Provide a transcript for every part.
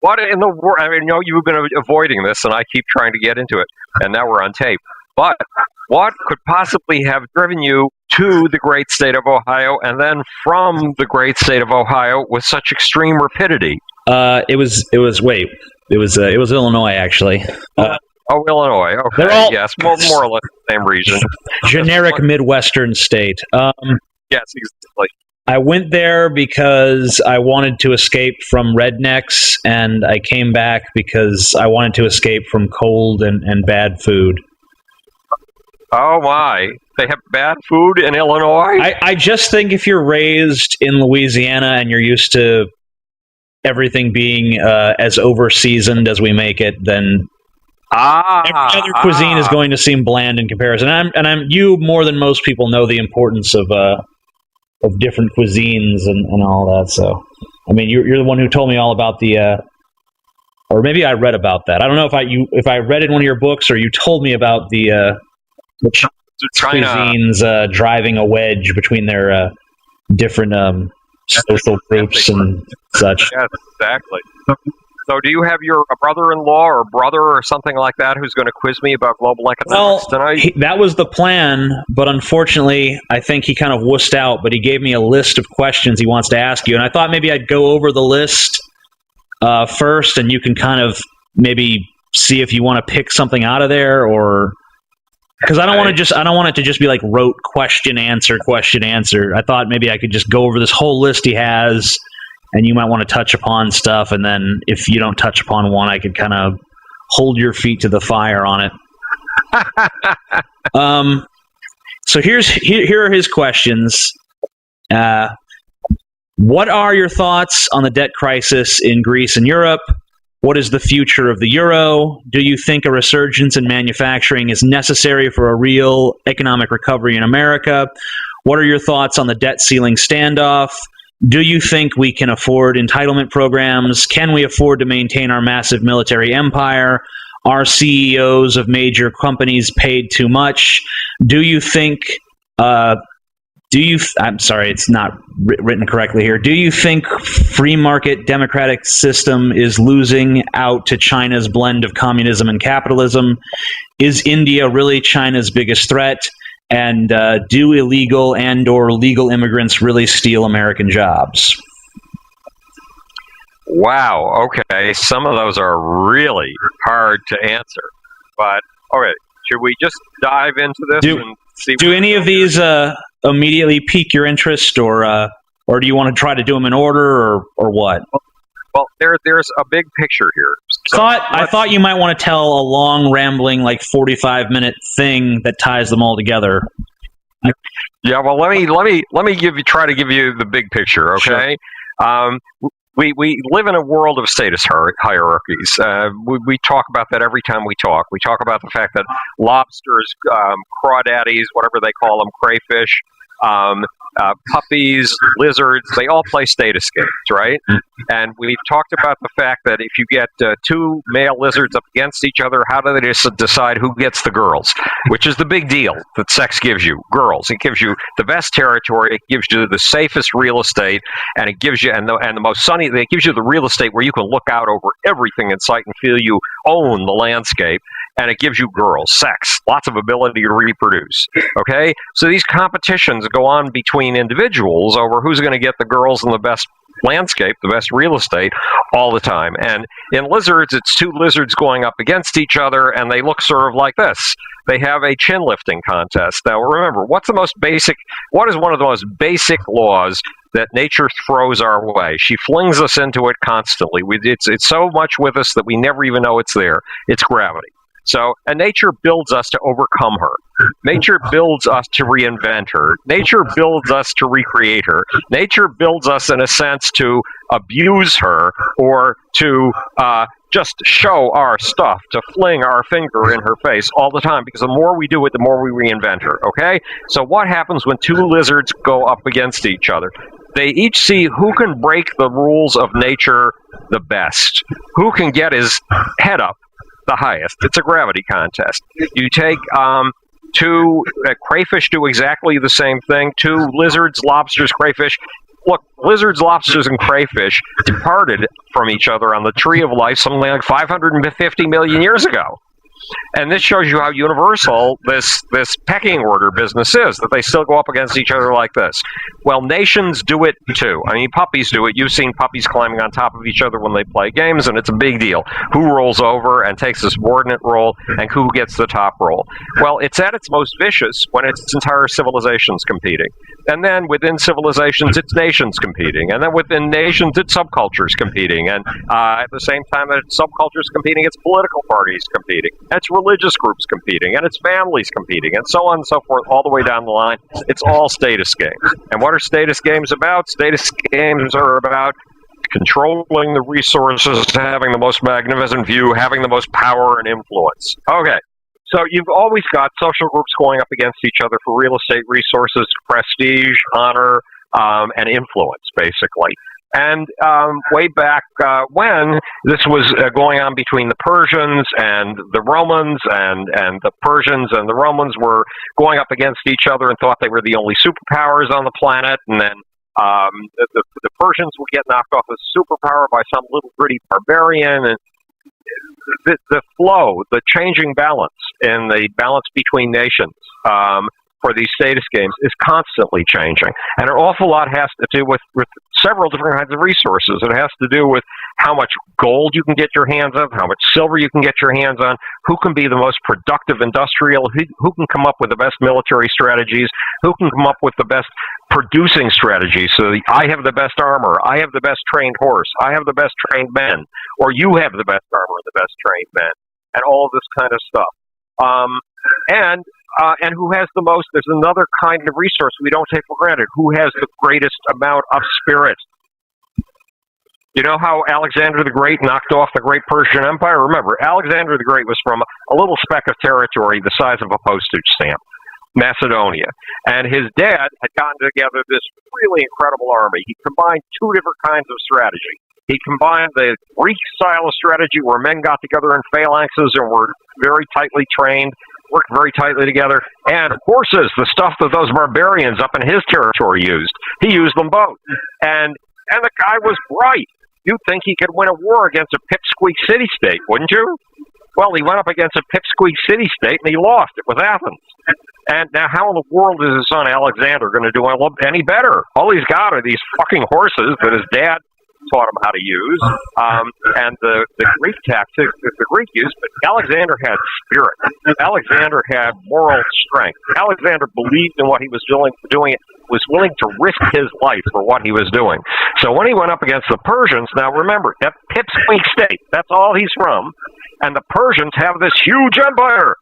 What in the world? I mean, you've been avoiding this, and I keep trying to get into it, and now we're on tape. But what could possibly have driven you to the great state of Ohio, and then from the great state of Ohio with such extreme rapidity? It was Illinois, actually. Illinois. Okay, yes, more or less the same region. Generic Midwestern state. Yes, exactly. I went there because I wanted to escape from rednecks, and I came back because I wanted to escape from cold and bad food. Oh my! They have bad food in Illinois? I just think if you're raised in Louisiana and you're used to everything being as over-seasoned as we make it, then every other cuisine is going to seem bland in comparison. You more than most people know the importance of different cuisines and all that. So, I mean, you're the one who told me all about the, or maybe I read about that. I don't know if I read in one of your books or you told me about the cuisines driving a wedge between their different social groups and such. Yes, exactly. So do you have your brother-in-law or brother or something like that who's going to quiz me about global economics tonight? That was the plan, but unfortunately, I think he kind of wussed out, but he gave me a list of questions he wants to ask you, and I thought maybe I'd go over the list first, and you can kind of maybe see if you want to pick something out of there, or... Because I don't want it to just be like rote question, answer. I thought maybe I could just go over this whole list he has, and you might want to touch upon stuff, and then if you don't touch upon one, I could kind of hold your feet to the fire on it. So here are his questions. What are your thoughts on the debt crisis in Greece and Europe? What is the future of the euro? Do you think a resurgence in manufacturing is necessary for a real economic recovery in America? What are your thoughts on the debt ceiling standoff? Do you think we can afford entitlement programs? Can we afford to maintain our massive military empire? Are CEOs of major companies paid too much? Do you think... I'm sorry, it's not written correctly here. Do you think free market democratic system is losing out to China's blend of communism and capitalism? Is India really China's biggest threat? And do illegal and or legal immigrants really steal American jobs? Wow, okay. Some of those are really hard to answer. But, okay, should we just dive into this and see? Do any of these immediately pique your interest, or do you want to try to do them in order, or what? Well, there's a big picture here. So I thought you might want to tell a long, rambling, like 45-minute thing that ties them all together. Yeah, well, let me try to give you the big picture, okay? Sure. We live in a world of status hierarchies. We talk about that every time we talk. We talk about the fact that lobsters, crawdaddies, whatever they call them, crayfish, puppies, lizards, they all play status games, right? And we've talked about the fact that if you get two male lizards up against each other, how do they decide who gets the girls? Which is the big deal that sex gives you, girls. It gives you the best territory, it gives you the safest real estate, and it gives you the most sunny. It gives you the real estate where you can look out over everything in sight and feel you own the landscape. And it gives you girls, sex, lots of ability to reproduce. Okay? So these competitions go on between individuals over who's going to get the girls in the best landscape, the best real estate, all the time. And in lizards, it's two lizards going up against each other, and they look sort of like this. They have a chin lifting contest. Now remember, what is one of the most basic laws that nature throws our way? She flings us into it constantly. It's so much with us that we never even know it's there. It's gravity. So, and nature builds us to overcome her. Nature builds us to reinvent her. Nature builds us to recreate her. Nature builds us, in a sense, to abuse her or to just show our stuff, to fling our finger in her face all the time, because the more we do it, the more we reinvent her, okay? So what happens when two lizards go up against each other? They each see who can break the rules of nature the best, who can get his head up the highest. It's a gravity contest. You take two crayfish do exactly the same thing. Two lizards, lobsters, crayfish Look, lizards, lobsters, and crayfish departed from each other on the tree of life something like 550 million years ago. And this shows you how universal this pecking order business is, that they still go up against each other like this. Well, nations do it too. I mean, puppies do it. You've seen puppies climbing on top of each other when they play games, and it's a big deal. Who rolls over and takes a subordinate role, and who gets the top role? Well, it's at its most vicious when it's entire civilizations competing. And then within civilizations, it's nations competing. And then within nations, it's subcultures competing. And at the same time that it's subcultures competing, it's political parties competing. It's religious groups competing, and it's families competing, and so on and so forth, all the way down the line. It's all status games. And what are status games about? Status games are about controlling the resources, having the most magnificent view, having the most power and influence. Okay, so you've always got social groups going up against each other for real estate resources, prestige, honor, and influence, basically. And way back when, this was going on between the Persians and the Romans, and the Persians and the Romans were going up against each other and thought they were the only superpowers on the planet. And then the Persians would get knocked off as superpower by some little gritty barbarian. And the flow, the changing balance in the balance between nations for these status games is constantly changing. And an awful lot has to do with several different kinds of resources. It has to do with how much gold you can get your hands on, how much silver you can get your hands on, who can be the most productive industrial, who can come up with the best military strategies, who can come up with the best producing strategies. So I have the best armor, I have the best trained horse, I have the best trained men, or you have the best armor and the best trained men, and all of this kind of stuff. And who has the most, there's another kind of resource we don't take for granted. Who has the greatest amount of spirit? You know how Alexander the Great knocked off the great Persian Empire? Remember, Alexander the Great was from a little speck of territory the size of a postage stamp, Macedonia. And his dad had gotten together this really incredible army. He combined two different kinds of strategy. He combined the Greek style of strategy where men got together in phalanxes and were very tightly trained, worked very tightly together, and horses, the stuff that those barbarians up in his territory used. He used them both. And the guy was bright. You'd think he could win a war against a pipsqueak city-state, wouldn't you? Well, he went up against a pipsqueak city-state, and he lost. It was Athens. And now how in the world is his son Alexander going to do any better? All he's got are these fucking horses that his dad taught him how to use, and the Greek tactics that the Greek used, but Alexander had spirit. Alexander had moral strength. Alexander believed in what he was doing, was willing to risk his life for what he was doing. So when he went up against the Persians, now remember, that pipsqueak state, that's all he's from, and the Persians have this huge empire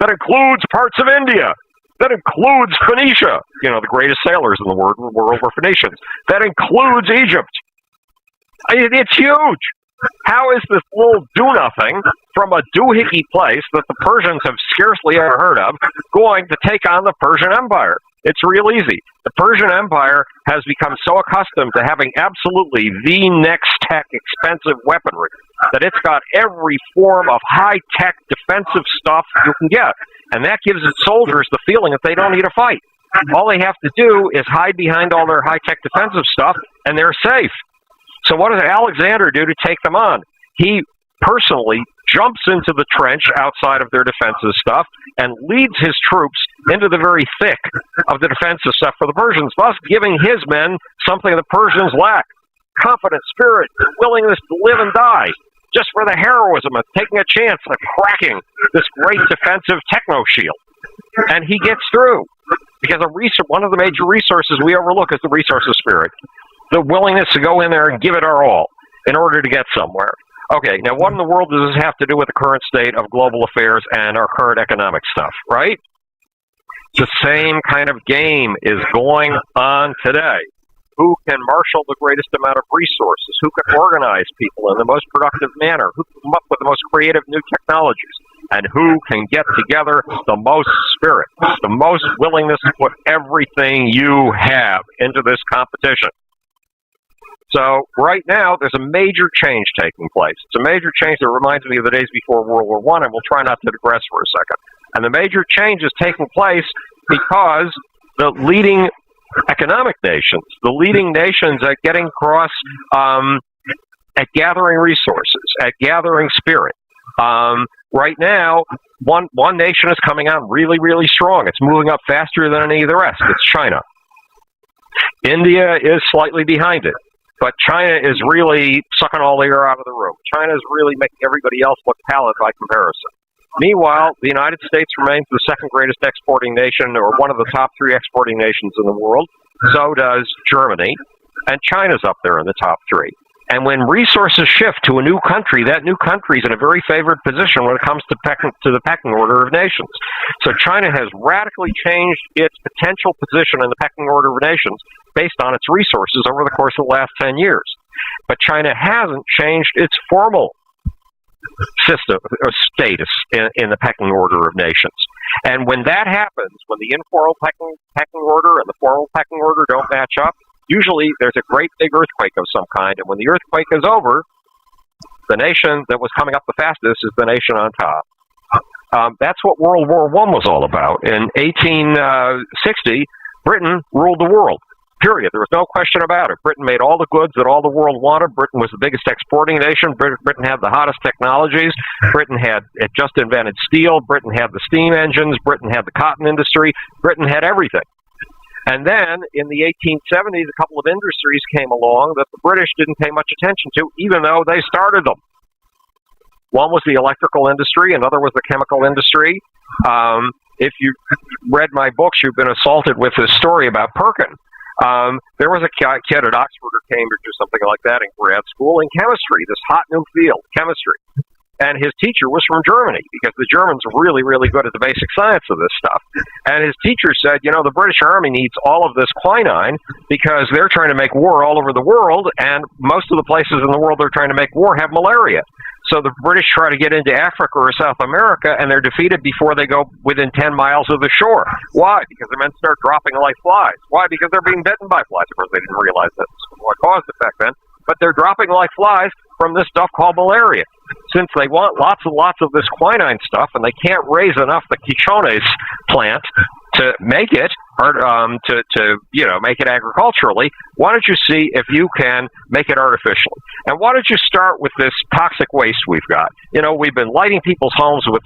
that includes parts of India, that includes Phoenicia, the greatest sailors in the world were Phoenicians, that includes Egypt. It's huge. How is this little do-nothing from a doohickey place that the Persians have scarcely ever heard of going to take on the Persian Empire? It's real easy. The Persian Empire has become so accustomed to having absolutely the next tech expensive weaponry that it's got every form of high-tech defensive stuff you can get. And that gives its soldiers the feeling that they don't need to fight. All they have to do is hide behind all their high-tech defensive stuff, and they're safe. So what does Alexander do to take them on? He personally jumps into the trench outside of their defensive stuff and leads his troops into the very thick of the defensive stuff for the Persians, thus giving his men something the Persians lack: confidence, spirit, willingness to live and die, just for the heroism of taking a chance of cracking this great defensive techno shield. And he gets through, because one of the major resources we overlook is the resource of spirit. The willingness to go in there and give it our all in order to get somewhere. Okay, now what in the world does this have to do with the current state of global affairs and our current economic stuff, right? The same kind of game is going on today. Who can marshal the greatest amount of resources? Who can organize people in the most productive manner? Who can come up with the most creative new technologies? And who can get together the most spirit, the most willingness to put everything you have into this competition? So right now, there's a major change taking place. It's a major change that reminds me of the days before World War I, and we'll try not to digress for a second. And the major change is taking place because the leading economic nations, the leading nations at getting across, at gathering resources, at gathering spirit. Right now, one nation is coming out really, really strong. It's moving up faster than any of the rest. It's China. India is slightly behind it, but China is really sucking all the air out of the room. China is really making everybody else look pallid by comparison. Meanwhile, the United States remains the second greatest exporting nation, or one of the top 3 exporting nations in the world. So does Germany, and China's up there in the top 3. And when resources shift to a new country, that new country is in a very favored position when it comes to the pecking order of nations. So China has radically changed its potential position in the pecking order of nations based on its resources over the course of the last 10 years. But China hasn't changed its formal system or status in the pecking order of nations. And when that happens, when the informal pecking order and the formal pecking order don't match up, usually there's a great big earthquake of some kind, and when the earthquake is over, the nation that was coming up the fastest is the nation on top. That's what World War I was all about. In 1860, Britain ruled the world, period. There was no question about it. Britain made all the goods that all the world wanted. Britain was the biggest exporting nation. Britain had the hottest technologies. Britain had just invented steel. Britain had the steam engines. Britain had the cotton industry. Britain had everything. And then, in the 1870s, a couple of industries came along that the British didn't pay much attention to, even though they started them. One was the electrical industry, another was the chemical industry. If you read my books, you've been assaulted with this story about Perkin. There was a kid at Oxford or Cambridge or something like that in grad school in chemistry, this hot new field, chemistry. And his teacher was from Germany, because the Germans are really, really good at the basic science of this stuff. And his teacher said, you know, the British Army needs all of this quinine because they're trying to make war all over the world, and most of the places in the world they're trying to make war have malaria. So the British try to get into Africa or South America, and they're defeated before they go within 10 miles of the shore. Why? Because the men start dropping like flies. Why? Because they're being bitten by flies. Of course, they didn't realize that's what caused it back then. But they're dropping like flies from this stuff called malaria. Since they want lots and lots of this quinine stuff, and they can't raise enough the quichones plant to make it, or to make it agriculturally, why don't you see if you can make it artificially? And why don't you start with this toxic waste we've got? You know, we've been lighting people's homes with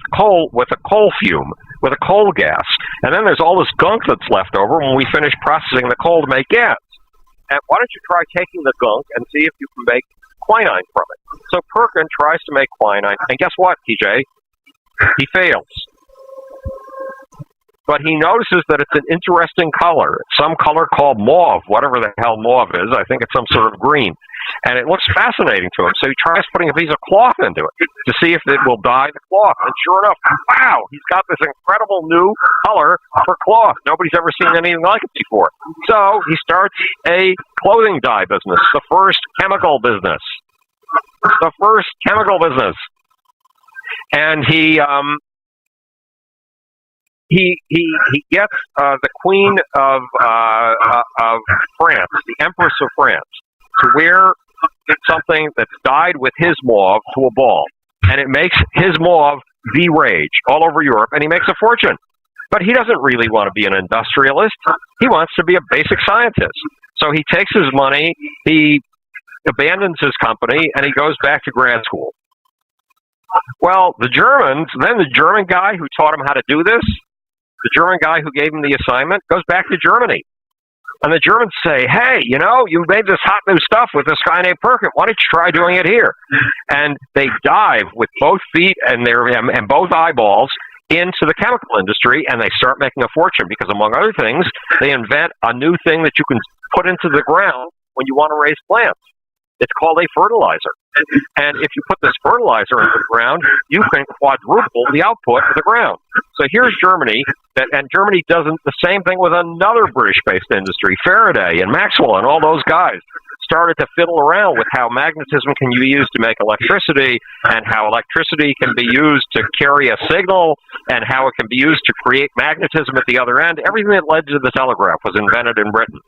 a coal fume, with a coal gas, and then there's all this gunk that's left over when we finish processing the coal to make gas. And why don't you try taking the gunk and see if you can make quinine from it? So Perkin tries to make quinine, and guess what, TJ? He fails. But he notices that it's an interesting color. It's some color called mauve, whatever the hell mauve is. I think it's some sort of green. And it looks fascinating to him. So he tries putting a piece of cloth into it to see if it will dye the cloth. And sure enough, wow, he's got this incredible new color for cloth. Nobody's ever seen anything like it before. So he starts a clothing dye business, the first chemical business. The first chemical business. And he gets the Queen of France, the Empress of France, to wear something that's dyed with his mauve to a ball. And it makes his mauve the rage all over Europe, and he makes a fortune. But he doesn't really want to be an industrialist. He wants to be a basic scientist. So he takes his money, he abandons his company, and he goes back to grad school. Well, the German guy who taught him how to do this, the German guy who gave him the assignment, goes back to Germany. And the Germans say, hey, you know, you made this hot new stuff with this guy named Perkin. Why don't you try doing it here? And they dive with both feet and both eyeballs into the chemical industry, and they start making a fortune because, among other things, they invent a new thing that you can put into the ground when you want to raise plants. It's called a fertilizer. And if you put this fertilizer into the ground, you can quadruple the output of the ground. So here's Germany, and Germany does the same thing with another British-based industry. Faraday and Maxwell and all those guys started to fiddle around with how magnetism can be used to make electricity, and how electricity can be used to carry a signal, and how it can be used to create magnetism at the other end. Everything that led to the telegraph was invented in Britain.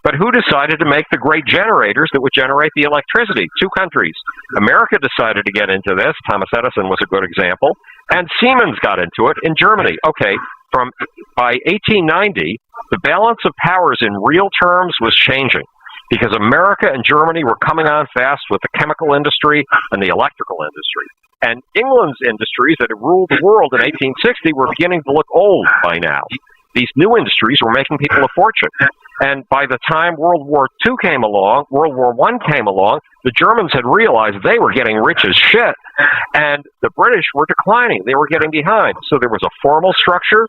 But who decided to make the great generators that would generate the electricity? Two countries. America decided to get into this. Thomas Edison was a good example. And Siemens got into it in Germany. Okay, by 1890, the balance of powers in real terms was changing because America and Germany were coming on fast with the chemical industry and the electrical industry. And England's industries that had ruled the world in 1860 were beginning to look old by now. These new industries were making people a fortune. And by the time World War II came along, World War I came along, the Germans had realized they were getting rich as shit, and the British were declining. They were getting behind. So there was a formal structure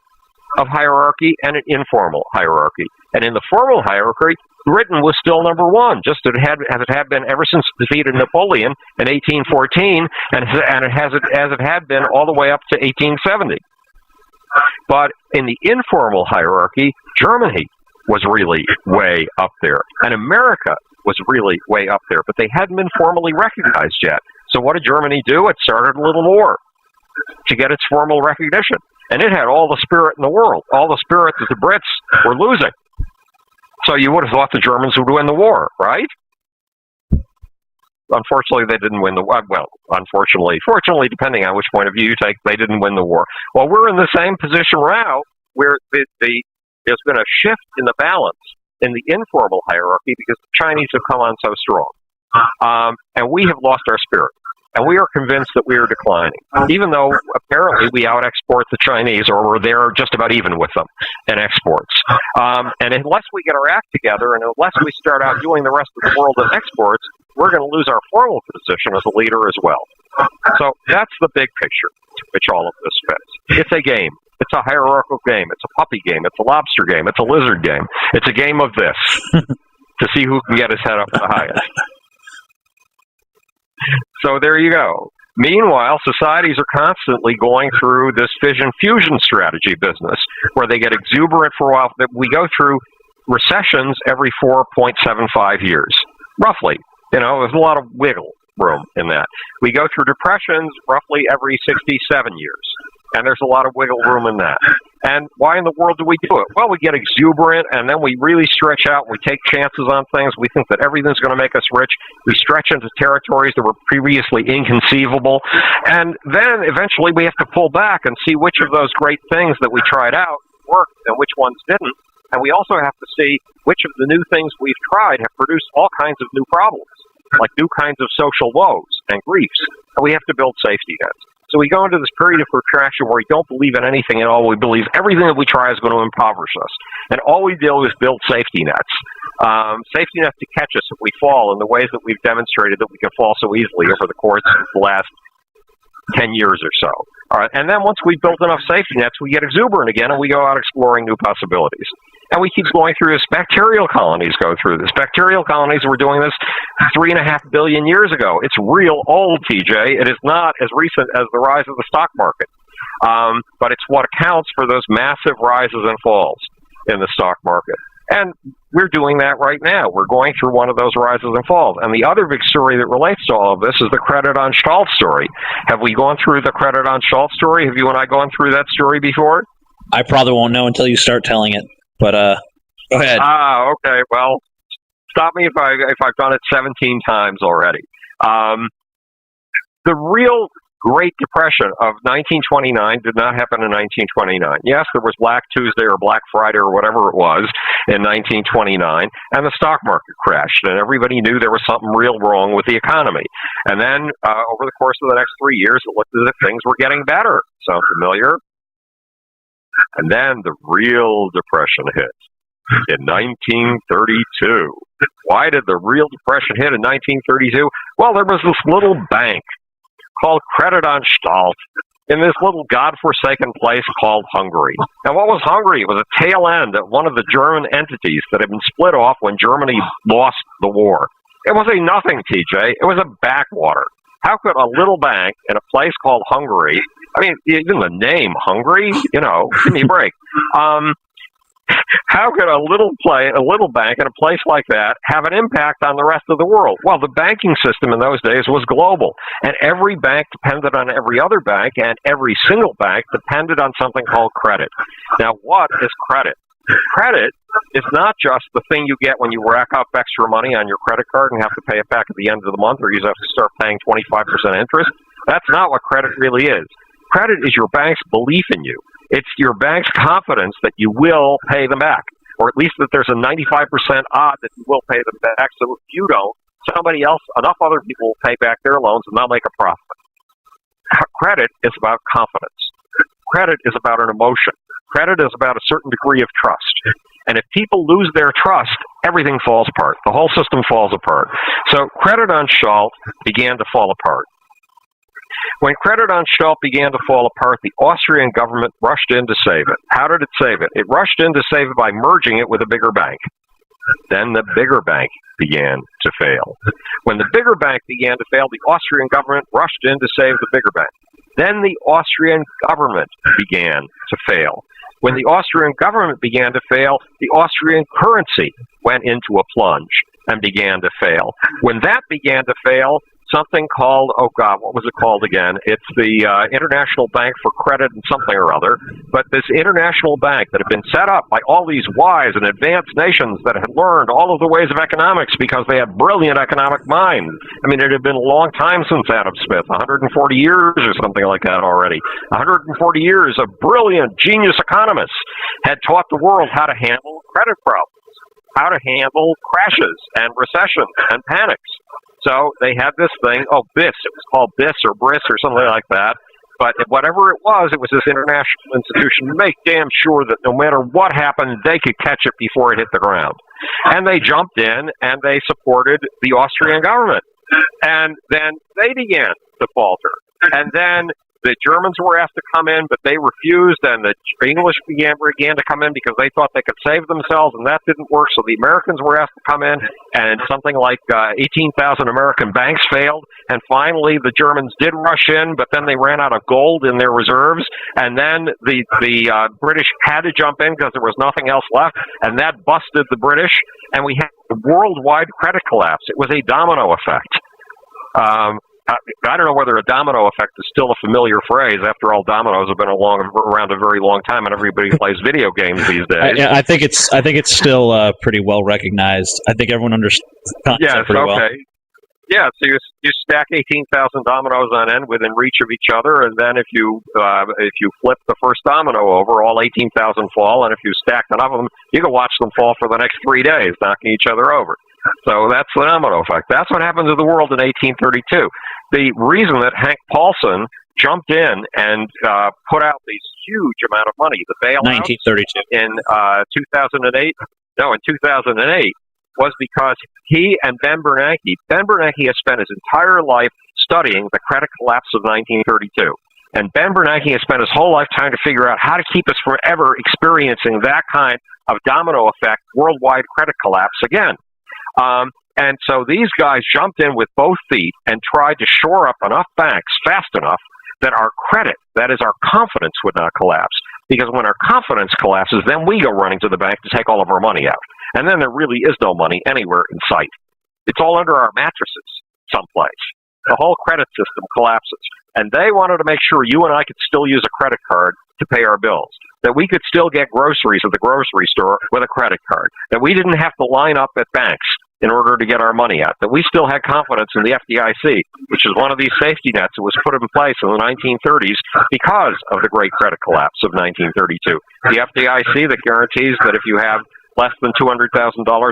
of hierarchy and an informal hierarchy. And in the formal hierarchy, Britain was still number one, just as it had been ever since the defeat of Napoleon in 1814, and as it had been all the way up to 1870. But in the informal hierarchy, Germany was really way up there, and America was really way up there, but they hadn't been formally recognized yet. So what did Germany do? It started a little war to get its formal recognition, and it had all the spirit in the world, all the spirit that the Brits were losing. So you would have thought the Germans would win the war, right? Unfortunately, they didn't win the war. Well, fortunately, depending on which point of view you take, they didn't win the war. Well, we're in the same position now, where there's been a shift in the balance in the informal hierarchy because the Chinese have come on so strong. And we have lost our spirit. And we are convinced that we are declining, even though apparently we out-export the Chinese, or we're there just about even with them in exports. And unless we get our act together, and unless we start out doing the rest of the world in exports, we're going to lose our formal position as a leader as well. So that's the big picture to which all of this fits. It's a game. It's a hierarchical game. It's a puppy game. It's a lobster game. It's a lizard game. It's a game of this to see who can get his head up the highest. So there you go. Meanwhile, societies are constantly going through this fission-fusion strategy business, where they get exuberant for a while. We go through recessions every 4.75 years, roughly. You know, there's a lot of wiggle room in that. We go through depressions roughly every 67 years, and there's a lot of wiggle room in that. And why in the world do we do it? Well, we get exuberant, and then we really stretch out, and we take chances on things. We think that everything's going to make us rich. We stretch into territories that were previously inconceivable. And then eventually we have to pull back and see which of those great things that we tried out worked and which ones didn't. And we also have to see which of the new things we've tried have produced all kinds of new problems, like new kinds of social woes and griefs. And we have to build safety nets. So we go into this period of protraction where we don't believe in anything at all. We believe everything that we try is going to impoverish us. And all we do is build safety nets. Safety nets to catch us if we fall in the ways that we've demonstrated that we can fall so easily over the course of the last 10 years or so. All right, and then once we've built enough safety nets, we get exuberant again, and we go out exploring new possibilities. And we keep going through this. Bacterial colonies go through this. Bacterial colonies were doing this 3.5 billion years ago. It's real old, TJ. It is not as recent as the rise of the stock market. But it's what accounts for those massive rises and falls in the stock market. And we're doing that right now. We're going through one of those rises and falls. And the other big story that relates to all of this is the Credit-on-Stalt story. Have we gone through the Credit-on-Stalt story? Have you and I gone through that story before? I probably won't know until you start telling it. But go ahead. Okay. Well, stop me if I've done it 17 times already. The real Great Depression of 1929 did not happen in 1929. Yes, there was Black Tuesday or Black Friday or whatever it was in 1929, and the stock market crashed, and everybody knew there was something real wrong with the economy. And then over the course of the next 3 years, it looked as if things were getting better. Sound familiar? And then the real depression hit in 1932. Why did the real depression hit in 1932? Well, there was this little bank called Credit-on-Stalt in this little godforsaken place called Hungary. And what was Hungary? It was a tail end of one of the German entities that had been split off when Germany lost the war. It was a nothing, TJ. It was a backwater. How could a little bank in a place called Hungary, I mean, even the name Hungary, you know, give me a break. How could a little bank in a place like that have an impact on the rest of the world? Well, the banking system in those days was global, and every bank depended on every other bank, and every single bank depended on something called credit. Now, what is credit? Credit is not just the thing you get when you rack up extra money on your credit card and have to pay it back at the end of the month, or you have to start paying 25% interest. That's not what credit really is. Credit is your bank's belief in you. It's your bank's confidence that you will pay them back, or at least that there's a 95% odd that you will pay them back. So if you don't, somebody else, enough other people will pay back their loans and they'll make a profit. Credit is about confidence. Credit is about an emotion. Credit is about a certain degree of trust. And if people lose their trust, everything falls apart. The whole system falls apart. So credit on Schalt began to fall apart. When credit on Schalt began to fall apart, the Austrian government rushed in to save it. How did it save it? It rushed in to save it by merging it with a bigger bank. Then the bigger bank began to fail. When the bigger bank began to fail, the Austrian government rushed in to save the bigger bank. Then the Austrian government began to fail. When the Austrian government began to fail, the Austrian currency went into a plunge and began to fail. When that began to fail, something called, oh God, what was it called again? It's the International Bank for Credit and something or other. But this international bank that had been set up by all these wise and advanced nations that had learned all of the ways of economics because they had brilliant economic minds. I mean, it had been a long time since Adam Smith, 140 years or something like that already. 140 years of brilliant, genius economists had taught the world how to handle credit problems, how to handle crashes and recessions and panics. So they had this thing, BIS. It was called BIS or BRIS or something like that. But whatever it was this international institution to make damn sure that no matter what happened, they could catch it before it hit the ground. And they jumped in and they supported the Austrian government. And then they began to falter. And then the Germans were asked to come in, but they refused, and the English began to come in because they thought they could save themselves, and that didn't work. So the Americans were asked to come in, and something like 18,000 American banks failed. And finally, the Germans did rush in, but then they ran out of gold in their reserves, and then the British had to jump in because there was nothing else left, and that busted the British, and we had a worldwide credit collapse. It was a domino effect. I don't know whether a domino effect is still a familiar phrase. After all, dominoes have been around a very long time, and everybody plays video games these days. I think it's still pretty well recognized. I think everyone understands the concept pretty well. Yeah, so you stack 18,000 dominoes on end within reach of each other, and then if you flip the first domino over, all 18,000 fall, and if you stack enough of them, you can watch them fall for the next 3 days, knocking each other over. So that's the domino effect. That's what happened to the world in 1832. The reason that Hank Paulson jumped in and put out this huge amount of money, the bailout 1932 in 2008, was because he and Ben Bernanke has spent his entire life studying the credit collapse of 1932. And Ben Bernanke has spent his whole life trying to figure out how to keep us from ever experiencing that kind of domino effect, worldwide credit collapse again. And so these guys jumped in with both feet and tried to shore up enough banks fast enough that our credit, that is our confidence, would not collapse. Because when our confidence collapses, then we go running to the bank to take all of our money out. And then there really is no money anywhere in sight. It's all under our mattresses someplace. The whole credit system collapses. And they wanted to make sure you and I could still use a credit card to pay our bills, that we could still get groceries at the grocery store with a credit card, that we didn't have to line up at banks in order to get our money out, that we still had confidence in the FDIC, which is one of these safety nets that was put in place in the 1930s because of the great credit collapse of 1932. The FDIC that guarantees that if you have less than $200,000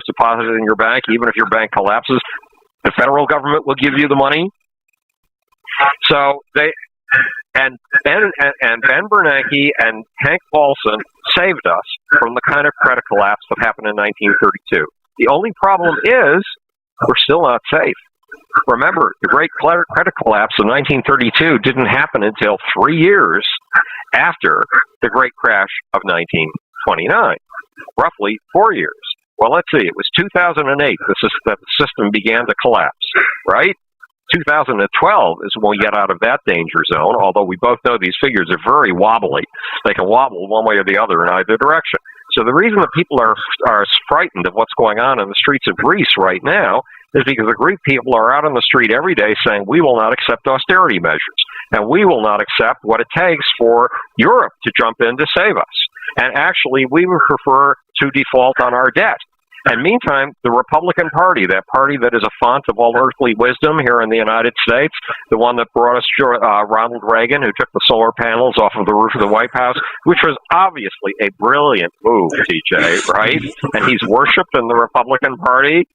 deposited in your bank, even if your bank collapses, the federal government will give you the money. So Ben Bernanke and Hank Paulson saved us from the kind of credit collapse that happened in 1932. The only problem is we're still not safe. Remember, the great credit collapse of 1932 didn't happen until 3 years after the great crash of 1929, roughly 4 years. Well, let's see. It was 2008 that the system began to collapse, right? 2012 is when we get out of that danger zone, although we both know these figures are very wobbly. They can wobble one way or the other in either direction. So the reason that people are frightened of what's going on in the streets of Greece right now is because the Greek people are out on the street every day saying, we will not accept austerity measures, and we will not accept what it takes for Europe to jump in to save us. And actually, we would prefer to default on our debt. And meantime, the Republican Party, that party that is a font of all earthly wisdom here in the United States, the one that brought us Ronald Reagan, who took the solar panels off of the roof of the White House, which was obviously a brilliant move, TJ, right? And he's worshipped in the Republican Party.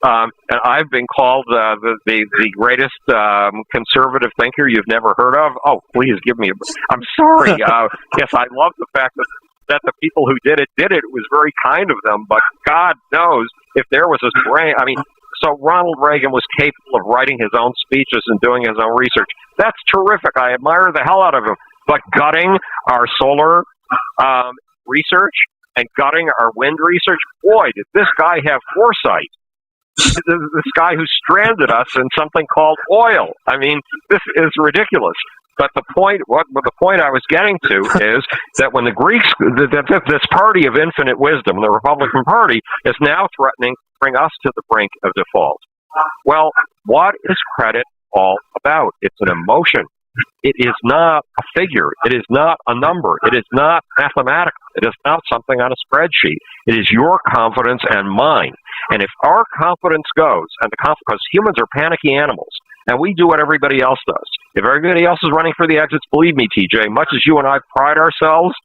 And I've been called the greatest conservative thinker you've never heard of. Oh, please give me I'm sorry. Yes, I love the fact that the people who did it. It was very kind of them, but God knows if there was a brain. I mean, so Ronald Reagan was capable of writing his own speeches and doing his own research. That's terrific. I admire the hell out of him. But gutting our solar research and gutting our wind research, boy, did this guy have foresight. This guy who stranded us in something called oil. I mean, this is ridiculous. But the point I was getting to is that when the Greeks, this party of infinite wisdom, the Republican Party, is now threatening to bring us to the brink of default. Well, what is credit all about? It's an emotion. It is not a figure. It is not a number. It is not mathematical. It is not something on a spreadsheet. It is your confidence and mine. And if our confidence goes, and because humans are panicky animals, and we do what everybody else does. If everybody else is running for the exits, believe me, TJ, much as you and I pride ourselves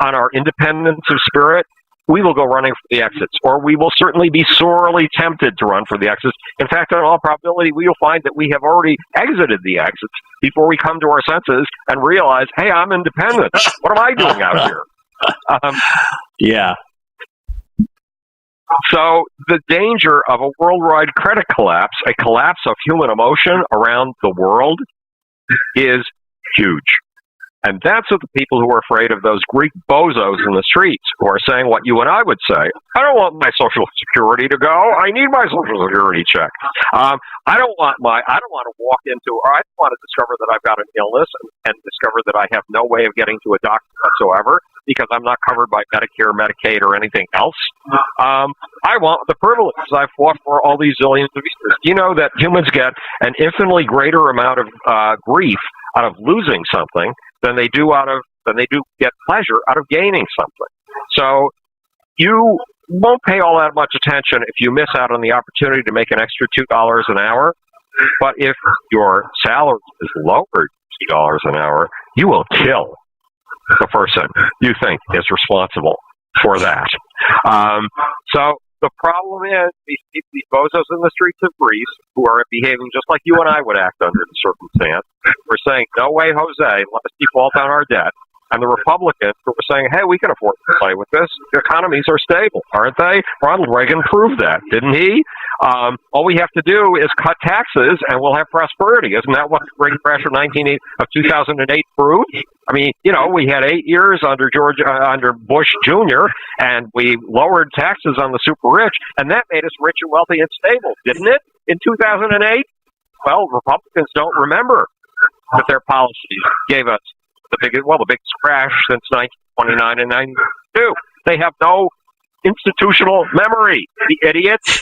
on our independence of spirit, we will go running for the exits, or we will certainly be sorely tempted to run for the exits. In fact, in all probability, we will find that we have already exited the exits before we come to our senses and realize, hey, I'm independent. What am I doing out here? Yeah. So the danger of a worldwide credit collapse, a collapse of human emotion around the world, is huge. And that's what the people who are afraid of those Greek bozos in the streets who are saying what you and I would say. I don't want my Social Security to go. I need my Social Security check. I don't want to walk into, or I don't want to discover that I've got an illness and discover that I have no way of getting to a doctor whatsoever because I'm not covered by Medicare, Medicaid, or anything else. I want the privileges I've fought for all these zillions of years. You know that humans get an infinitely greater amount of grief out of losing something than they do get pleasure out of gaining something. So you won't pay all that much attention if you miss out on the opportunity to make an extra $2 an hour. But if your salary is lowered $2 an hour, you will kill the person you think is responsible for that. So the problem is these bozos in the streets of Greece who are behaving just like you and I would act under the circumstance. We're saying, no way, Jose, let us default on our debt. And the Republicans who were saying, hey, we can afford to play with this. The economies are stable, aren't they? Ronald Reagan proved that, didn't he? All we have to do is cut taxes and we'll have prosperity. Isn't that what the Great Crash of 2008 proved? I mean, you know, we had 8 years under Bush Jr., and we lowered taxes on the super rich, and that made us rich and wealthy and stable, didn't it, in 2008? Well, Republicans don't remember that their policies gave us the biggest crash since 1929 and 92. They have no institutional memory, the idiots.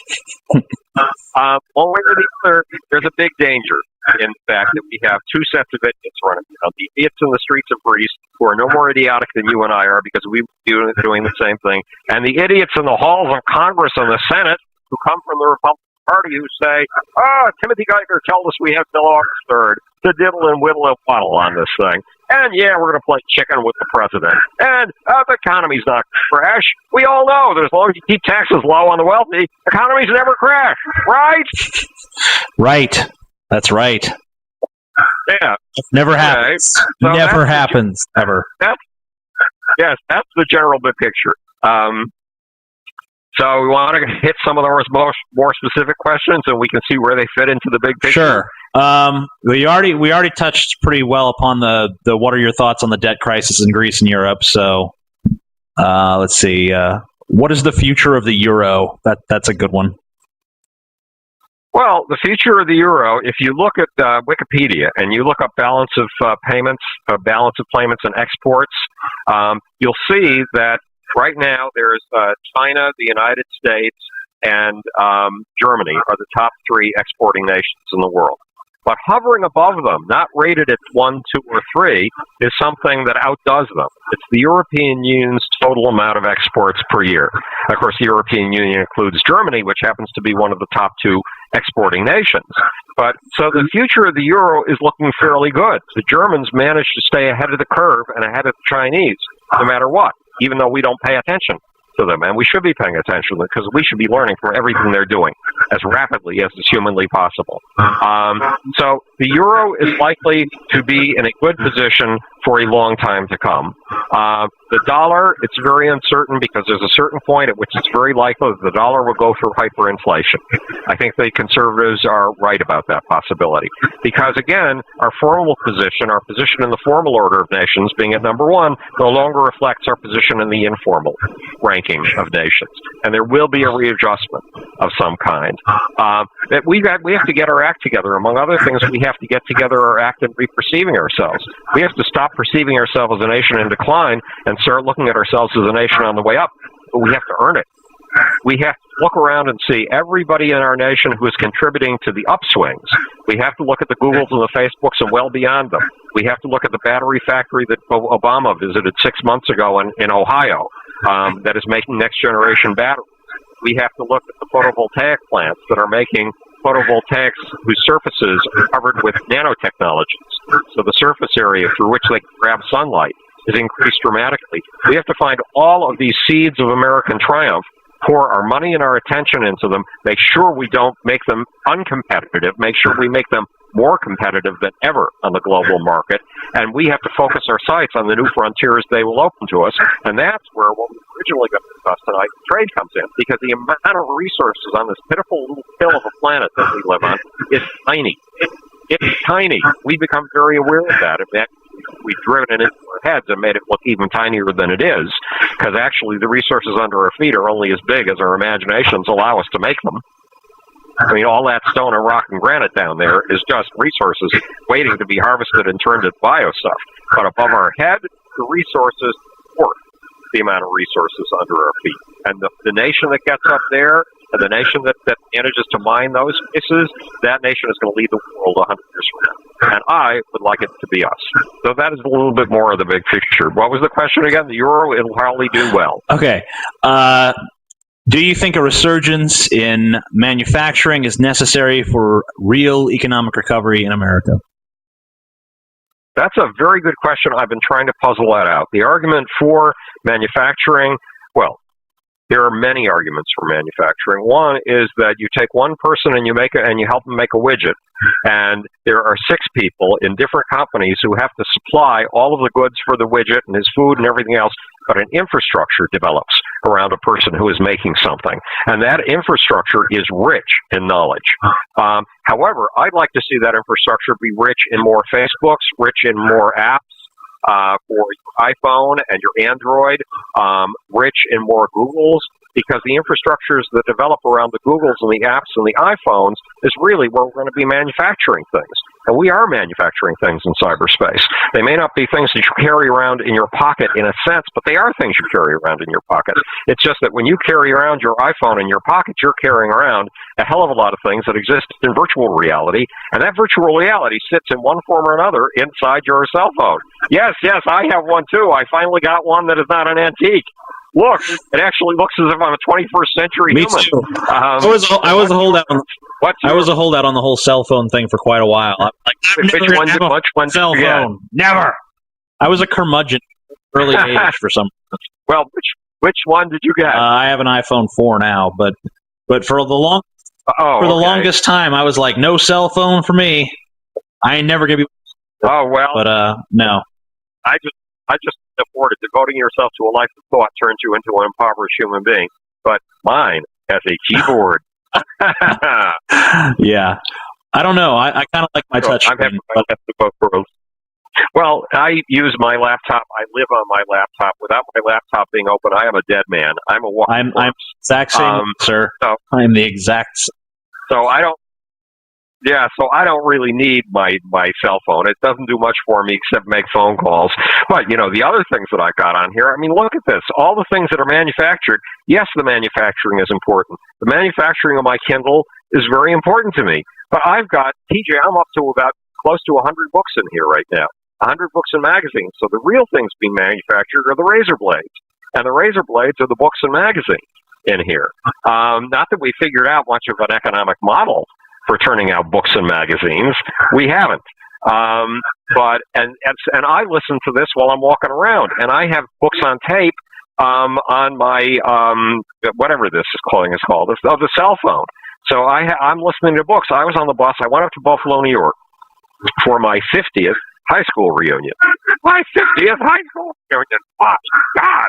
One way or the other, there's a big danger in the fact that we have two sets of idiots running around. The idiots in the streets of Greece who are no more idiotic than you and I are because we're doing the same thing, and the idiots in the halls of Congress and the Senate who come from the Republican Party who say, Timothy Geithner told us we have till August 3rd to diddle and whittle and waddle on this thing. And yeah, we're going to play chicken with the president. And the economy's not going to crash. We all know that as long as you keep taxes low on the wealthy, economies never crash, right? Right. That's right. Yeah. Never happens. So never happens, ever. That's the general big picture. So we want to hit some of those more specific questions, and we can see where they fit into the big picture. Sure. We already touched pretty well upon the what are your thoughts on the debt crisis in Greece and Europe. So let's see. What is the future of the euro? That's a good one. Well, the future of the euro, if you look at Wikipedia and you look up balance of payments and exports, you'll see that right now there's China, the United States, and Germany are the top three exporting nations in the world. But hovering above them, not rated at 1, 2, or 3, is something that outdoes them. It's the European Union's total amount of exports per year. Of course, the European Union includes Germany, which happens to be one of the top 2 exporting nations. But so the future of the euro is looking fairly good. The Germans managed to stay ahead of the curve and ahead of the Chinese, no matter what, even though we don't pay attention to them. And we should be paying attention because we should be learning from everything they're doing as rapidly as is humanly possible. So the euro is likely to be in a good position for a long time to come. The dollar, it's very uncertain because there's a certain point at which it's very likely that the dollar will go through hyperinflation. I think the conservatives are right about that possibility. Because, again, our formal position, our position in the formal order of nations, being at number 1, no longer reflects our position in the informal ranking of nations. And there will be a readjustment of some kind. We have to get our act together. Among other things, we have to get together our act in re-perceiving ourselves. We have to stop perceiving ourselves as a nation in decline and start looking at ourselves as a nation on the way up. But we have to earn it. We have to look around and see everybody in our nation who is contributing to the upswings. We have to look at the Googles and the Facebooks and well beyond them. We have to look at the battery factory that Obama visited 6 months ago in Ohio that is making next-generation batteries. We have to look at the photovoltaic plants that are making photovoltaics whose surfaces are covered with nanotechnologies. So the surface area through which they can grab sunlight is increased dramatically. We have to find all of these seeds of American triumph, pour our money and our attention into them, make sure we don't make them uncompetitive, make sure we make them more competitive than ever on the global market, and we have to focus our sights on the new frontiers they will open to us, and that's where what we originally got to discuss tonight, trade comes in, because the amount of resources on this pitiful little pill of a planet that we live on is tiny. It's tiny. We become very aware of that. In fact, we've driven it into our heads and made it look even tinier than it is, because actually the resources under our feet are only as big as our imaginations allow us to make them. I mean, all that stone and rock and granite down there is just resources waiting to be harvested and turned into bio stuff. But above our head, the resources dwarf the amount of resources under our feet. And the nation that gets up there, and the nation that manages to mine those places, that nation is going to lead the world 100 years from now. And I would like it to be us. So that is a little bit more of the big picture. What was the question again? The euro, it'll probably do well. Okay. Do you think a resurgence in manufacturing is necessary for real economic recovery in America? That's a very good question. I've been trying to puzzle that out. The argument for manufacturing, well, there are many arguments for manufacturing. One is that you take one person and you help them make a widget, and there are 6 people in different companies who have to supply all of the goods for the widget and his food and everything else, but an infrastructure develops around a person who is making something, and that infrastructure is rich in knowledge. However, I'd like to see that infrastructure be rich in more Facebooks, rich in more apps, for your iPhone and your Android, rich in more Googles, because the infrastructures that develop around the Googles and the apps and the iPhones is really where we're going to be manufacturing things. And we are manufacturing things in cyberspace. They may not be things that you carry around in your pocket in a sense, but they are things you carry around in your pocket. It's just that when you carry around your iPhone in your pocket, you're carrying around a hell of a lot of things that exist in virtual reality, and that virtual reality sits in one form or another inside your cell phone. Yes, I have one too. I finally got one that is not an antique. Look, it actually looks as if I'm a 21st century Me human. too. I was a holdout. I was a holdout on the whole cell phone thing for quite a while. I'm like, which one cell phone? Never. I was a curmudgeon early age for some. Well, which one did you get? I have an iPhone 4 now, but for the longest time, I was like, no cell phone for me. I ain't never gonna be. Oh well. But no. I just afford it. Devoting yourself to a life of thought turns you into an impoverished human being. But mine has a keyboard. Yeah. I don't know. I kind of like my touch screen. Well, I use my laptop. I live on my laptop. Without my laptop being open, I am a dead man. I'm a walking corpse. I'm exact same, sir. So, I'm the exact same. So I don't really need my cell phone. It doesn't do much for me except make phone calls. But, the other things that I got on here, I mean, look at this. All the things that are manufactured, yes, the manufacturing is important. The manufacturing of my Kindle is very important to me. But I've got, TJ, I'm up to about close to 100 books in here right now. 100 books and magazines. So the real things being manufactured are the razor blades. And the razor blades are the books and magazines in here. Not that we figured out much of an economic model for turning out books and magazines. We haven't. But I listen to this while I'm walking around, and I have books on tape on my whatever this thing is called, the cell phone. So I'm listening to books. I was on the bus. I went up to Buffalo, New York, for my 50th high school reunion. My 50th high school reunion. Oh, God.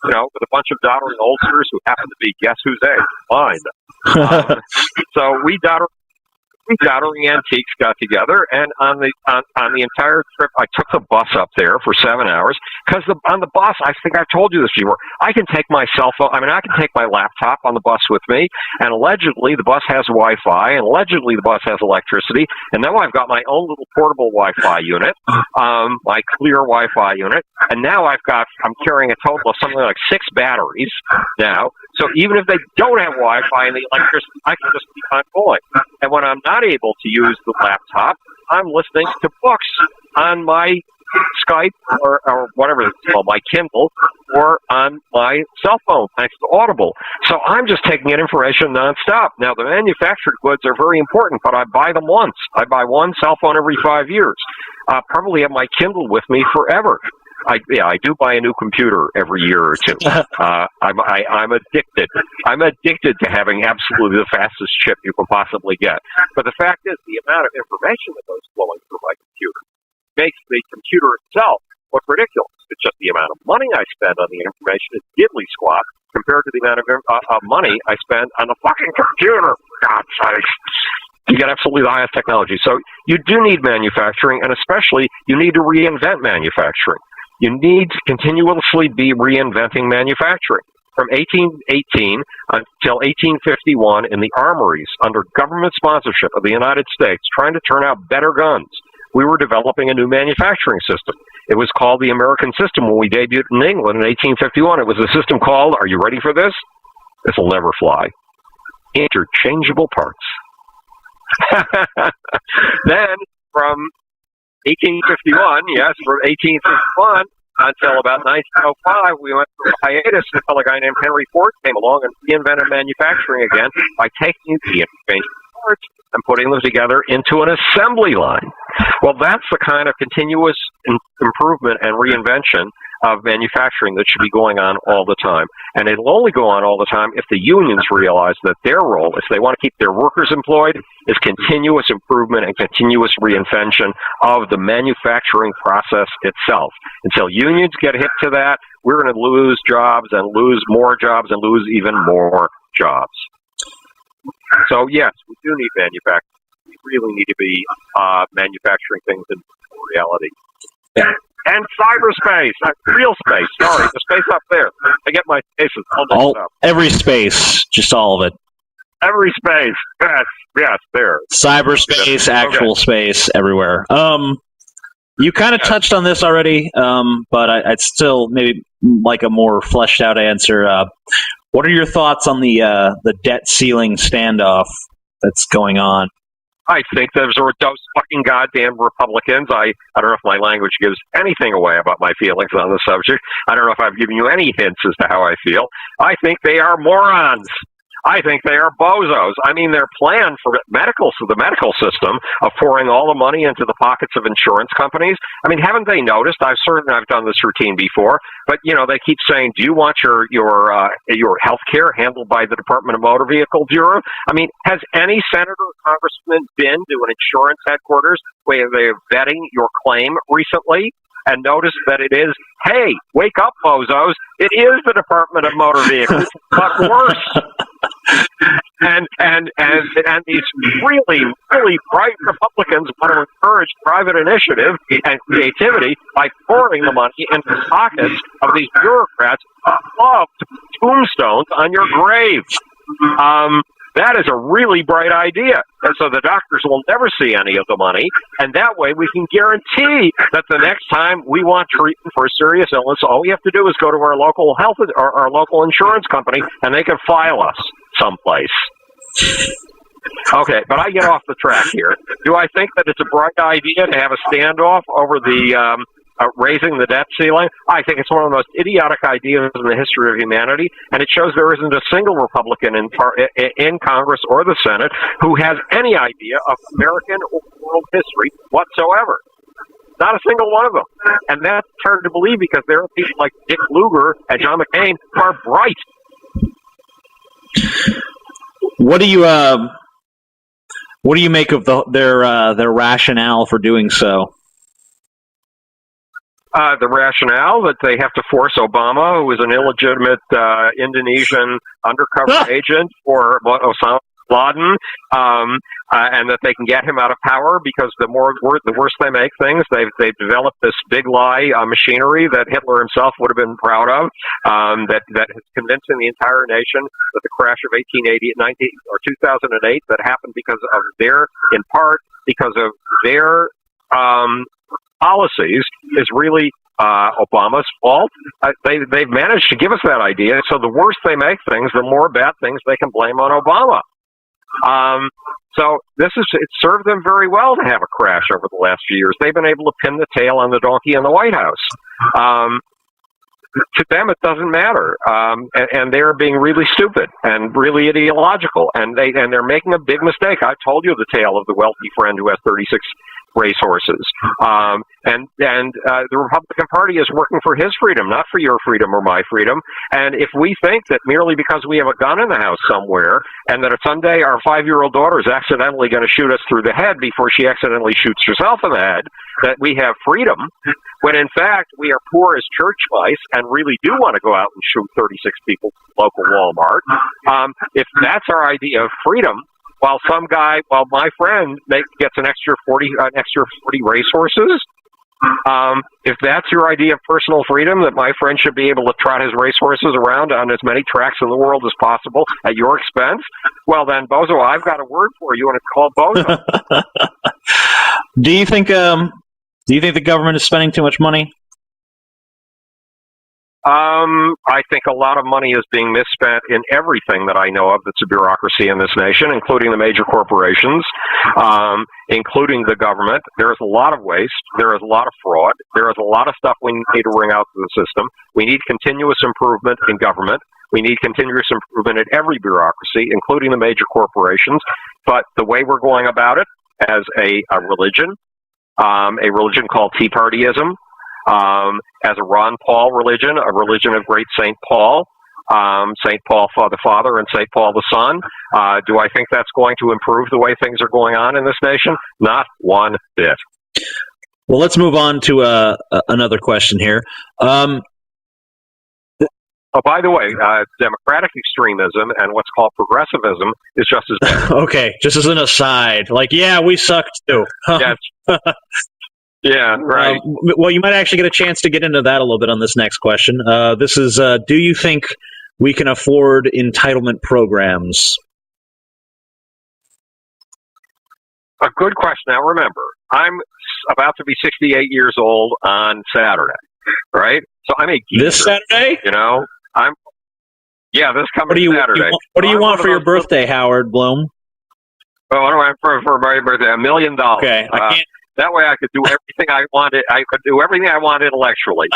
With a bunch of doddering oldsters who happen to be guess whose age? Mine. So we doddering antiques got together, and on the entire trip, I took the bus up there for 7 hours, because on the bus, I think I've told you this before, I can take my cell phone, I can take my laptop on the bus with me, and allegedly the bus has Wi-Fi, and allegedly the bus has electricity, and now I've got my own little portable Wi-Fi unit, my clear Wi-Fi unit, and now I'm carrying a total of something like 6 batteries now, so even if they don't have Wi-Fi and the electricity, I can just keep on going. And when I'm not able to use the laptop, I'm listening to books on my Skype or whatever it's called, my Kindle, or on my cell phone, thanks to Audible. So I'm just taking in information nonstop. Now, the manufactured goods are very important, but I buy them once. I buy one cell phone every 5 years. Probably have my Kindle with me forever. I do buy a new computer every year or two. I'm addicted. I'm addicted to having absolutely the fastest chip you can possibly get. But the fact is, the amount of information that goes flowing through my computer makes the computer itself look ridiculous. It's just the amount of money I spend on the information is diddly squat compared to the amount of money I spend on the fucking computer. God's sakes. You get absolutely the highest technology. So you do need manufacturing, and especially you need to reinvent manufacturing. You need to continuously be reinventing manufacturing. From 1818 until 1851, in the armories, under government sponsorship of the United States, trying to turn out better guns, we were developing a new manufacturing system. It was called the American System when we debuted in England in 1851. It was a system called, are you ready for this? This will never fly. Interchangeable parts. Then, from 1851, yes, from 1851 until about 1905, we went through a hiatus until a guy named Henry Ford came along and reinvented manufacturing again by taking the interchangeable parts and putting them together into an assembly line. Well, that's the kind of continuous improvement and reinvention of manufacturing that should be going on all the time. And it'll only go on all the time if the unions realize that their role, if they want to keep their workers employed, is continuous improvement and continuous reinvention of the manufacturing process itself. Until unions get hip to that, we're going to lose jobs and lose more jobs and lose even more jobs. So, yes, we do need manufacturing. We really need to be manufacturing things in reality. Yeah. And cyberspace, real space. Sorry, the space up there. I get my spaces all up. Every space, just all of it. Every space. Yes, there. Cyberspace, actual space, everywhere. You kind of touched on this already, but I'd still maybe like a more fleshed out answer. What are your thoughts on the debt ceiling standoff that's going on? I think those fucking goddamn Republicans. I don't know if my language gives anything away about my feelings on the subject. I don't know if I've given you any hints as to how I feel. I think they are morons. I think they are bozos. I mean, their plan for the medical system of pouring all the money into the pockets of insurance companies. I mean, haven't they noticed? I've done this routine before, but they keep saying, "Do you want your health care handled by the Department of Motor Vehicle Bureau?" I mean, has any senator or congressman been to an insurance headquarters where they're vetting your claim recently and noticed that it is, hey, wake up, bozos, it is the Department of Motor Vehicles, but worse. And these really, really bright Republicans want to encourage private initiative and creativity by pouring the money into the pockets of these bureaucrats who love to put tombstones on your grave. That is a really bright idea. And so the doctors will never see any of the money. And that way we can guarantee that the next time we want treatment for a serious illness, all we have to do is go to our local health or our local insurance company, and they can file us someplace. Okay, but I get off the track here. Do I think that it's a bright idea to have a standoff over the raising the debt ceiling? I think it's one of the most idiotic ideas in the history of humanity, and it shows there isn't a single Republican in Congress or the Senate who has any idea of American or world history whatsoever. Not a single one of them. And that's hard to believe because there are people like Dick Lugar and John McCain who are bright. What do you make of their rationale for doing so? The rationale that they have to force Obama, who is an illegitimate Indonesian undercover agent for Osama bin Laden, and that they can get him out of power because the worse they make things, they've developed this big lie machinery that Hitler himself would have been proud of, that is convincing the entire nation that the crash of 2008 that happened in part because of their policies is really Obama's fault. They've managed to give us that idea. So the worse they make things, the more bad things they can blame on Obama. So it served them very well to have a crash over the last few years. They've been able to pin the tail on the donkey in the White House. To them, it doesn't matter, and they're being really stupid and really ideological, and they're making a big mistake. I told you the tale of the wealthy friend who has 36 racehorses, and the Republican Party is working for his freedom, not for your freedom or my freedom. And if we think that merely because we have a gun in the house somewhere, and that someday our 5-year-old daughter is accidentally going to shoot us through the head before she accidentally shoots herself in the head, that we have freedom, when in fact we are poor as church mice and really do want to go out and shoot 36 people at the local Walmart, if that's our idea of freedom, while my friend gets an extra 40 racehorses, if that's your idea of personal freedom, that my friend should be able to trot his racehorses around on as many tracks in the world as possible at your expense, well then, Bozo, I've got a word for you, and it's called Bozo. Do you think the government is spending too much money? I think a lot of money is being misspent in everything that I know of that's a bureaucracy in this nation, including the major corporations, including the government. There is a lot of waste. There is a lot of fraud. There is a lot of stuff we need to wring out of the system. We need continuous improvement in government. We need continuous improvement in every bureaucracy, including the major corporations. But the way we're going about it as a religion called Tea Partyism, as a Ron Paul religion, a religion of great St. Paul, St. Paul the Father and St. Paul the Son. Do I think that's going to improve the way things are going on in this nation? Not one bit. Well, let's move on to another question here. Oh, by the way, democratic extremism and what's called progressivism is just as bad. Okay, just as an aside, we suck too. Yes. Yeah, right. Well, you might actually get a chance to get into that a little bit on this next question. This is, do you think we can afford entitlement programs? A good question. Now, remember, I'm about to be 68 years old on Saturday, right? So I'm a geezer. This Saturday? This coming Saturday. What do you want for your birthday, Howard Bloom? Well, what do I want for my birthday? $1 million. Okay, I can't. That way I could do everything I wanted. I could do everything I want intellectually.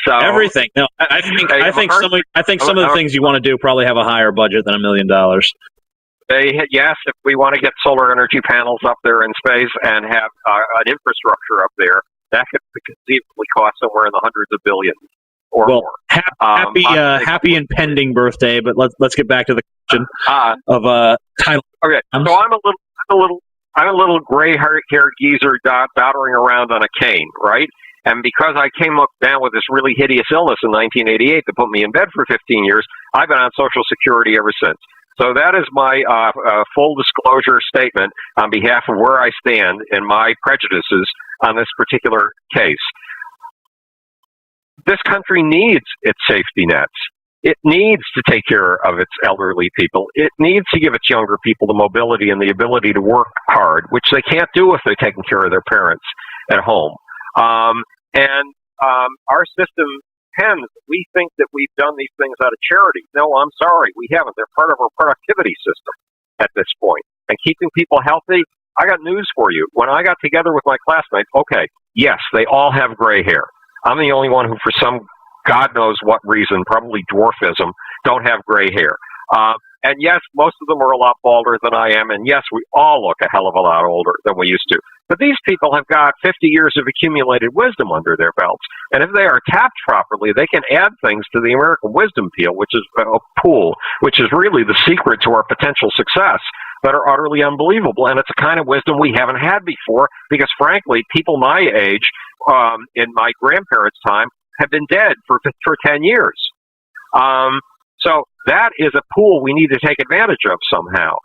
So everything. No, I think some of the things you want to do probably have a higher budget than $1 million. Yes, if we want to get solar energy panels up there in space and have an infrastructure up there, that could conceivably cost somewhere in the hundreds of billions or more. Happy impending birthday! But let's get back to the question of title. Okay, so I'm a little gray-haired geezer doddering around on a cane, right? And because I came down with this really hideous illness in 1988 that put me in bed for 15 years, I've been on Social Security ever since. So that is my full disclosure statement on behalf of where I stand and my prejudices on this particular case. This country needs its safety nets. It needs to take care of its elderly people. It needs to give its younger people the mobility and the ability to work hard, which they can't do if they're taking care of their parents at home. Our system tends, we think that we've done these things out of charity. No, I'm sorry, we haven't. They're part of our productivity system. at this point. And keeping people healthy, I got news for you. When I got together with my classmates, okay, yes, they all have gray hair. I'm the only one who, for some God knows what reason, probably dwarfism, don't have gray hair. And yes, most of them are a lot balder than I am, and yes, we all look a hell of a lot older than we used to. But these people have got 50 years of accumulated wisdom under their belts, and if they are tapped properly, they can add things to the American wisdom pool, which is really the secret to our potential success, that are utterly unbelievable. And it's a kind of wisdom we haven't had before, because frankly, people my age, in my grandparents' time, have been dead for 10 years. So that is a pool we need to take advantage of somehow.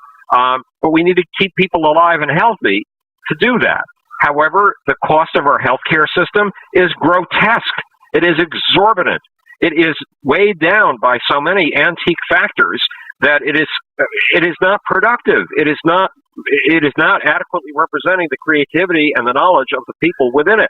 But we need to keep people alive and healthy to do that. However, the cost of our healthcare system is grotesque. It is exorbitant. It is weighed down by so many antique factors that it is not productive. It is not adequately representing the creativity and the knowledge of the people within it.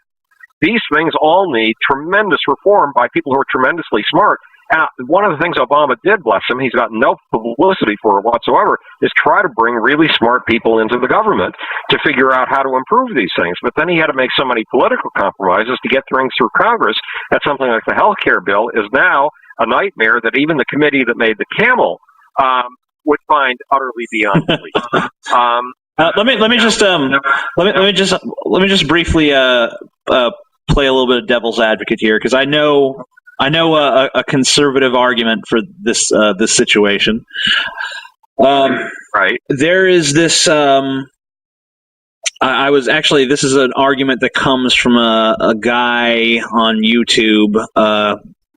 These things all need tremendous reform by people who are tremendously smart. And one of the things Obama did, bless him, he's got no publicity for it whatsoever, is try to bring really smart people into the government to figure out how to improve these things. But then he had to make so many political compromises to get things through Congress that something like the health care bill is now a nightmare that even the committee that made the camel would find utterly beyond belief. Let me just briefly play a little bit of devil's advocate here, because I know a conservative argument for this situation. Right. There is this. This is an argument that comes from a guy on YouTube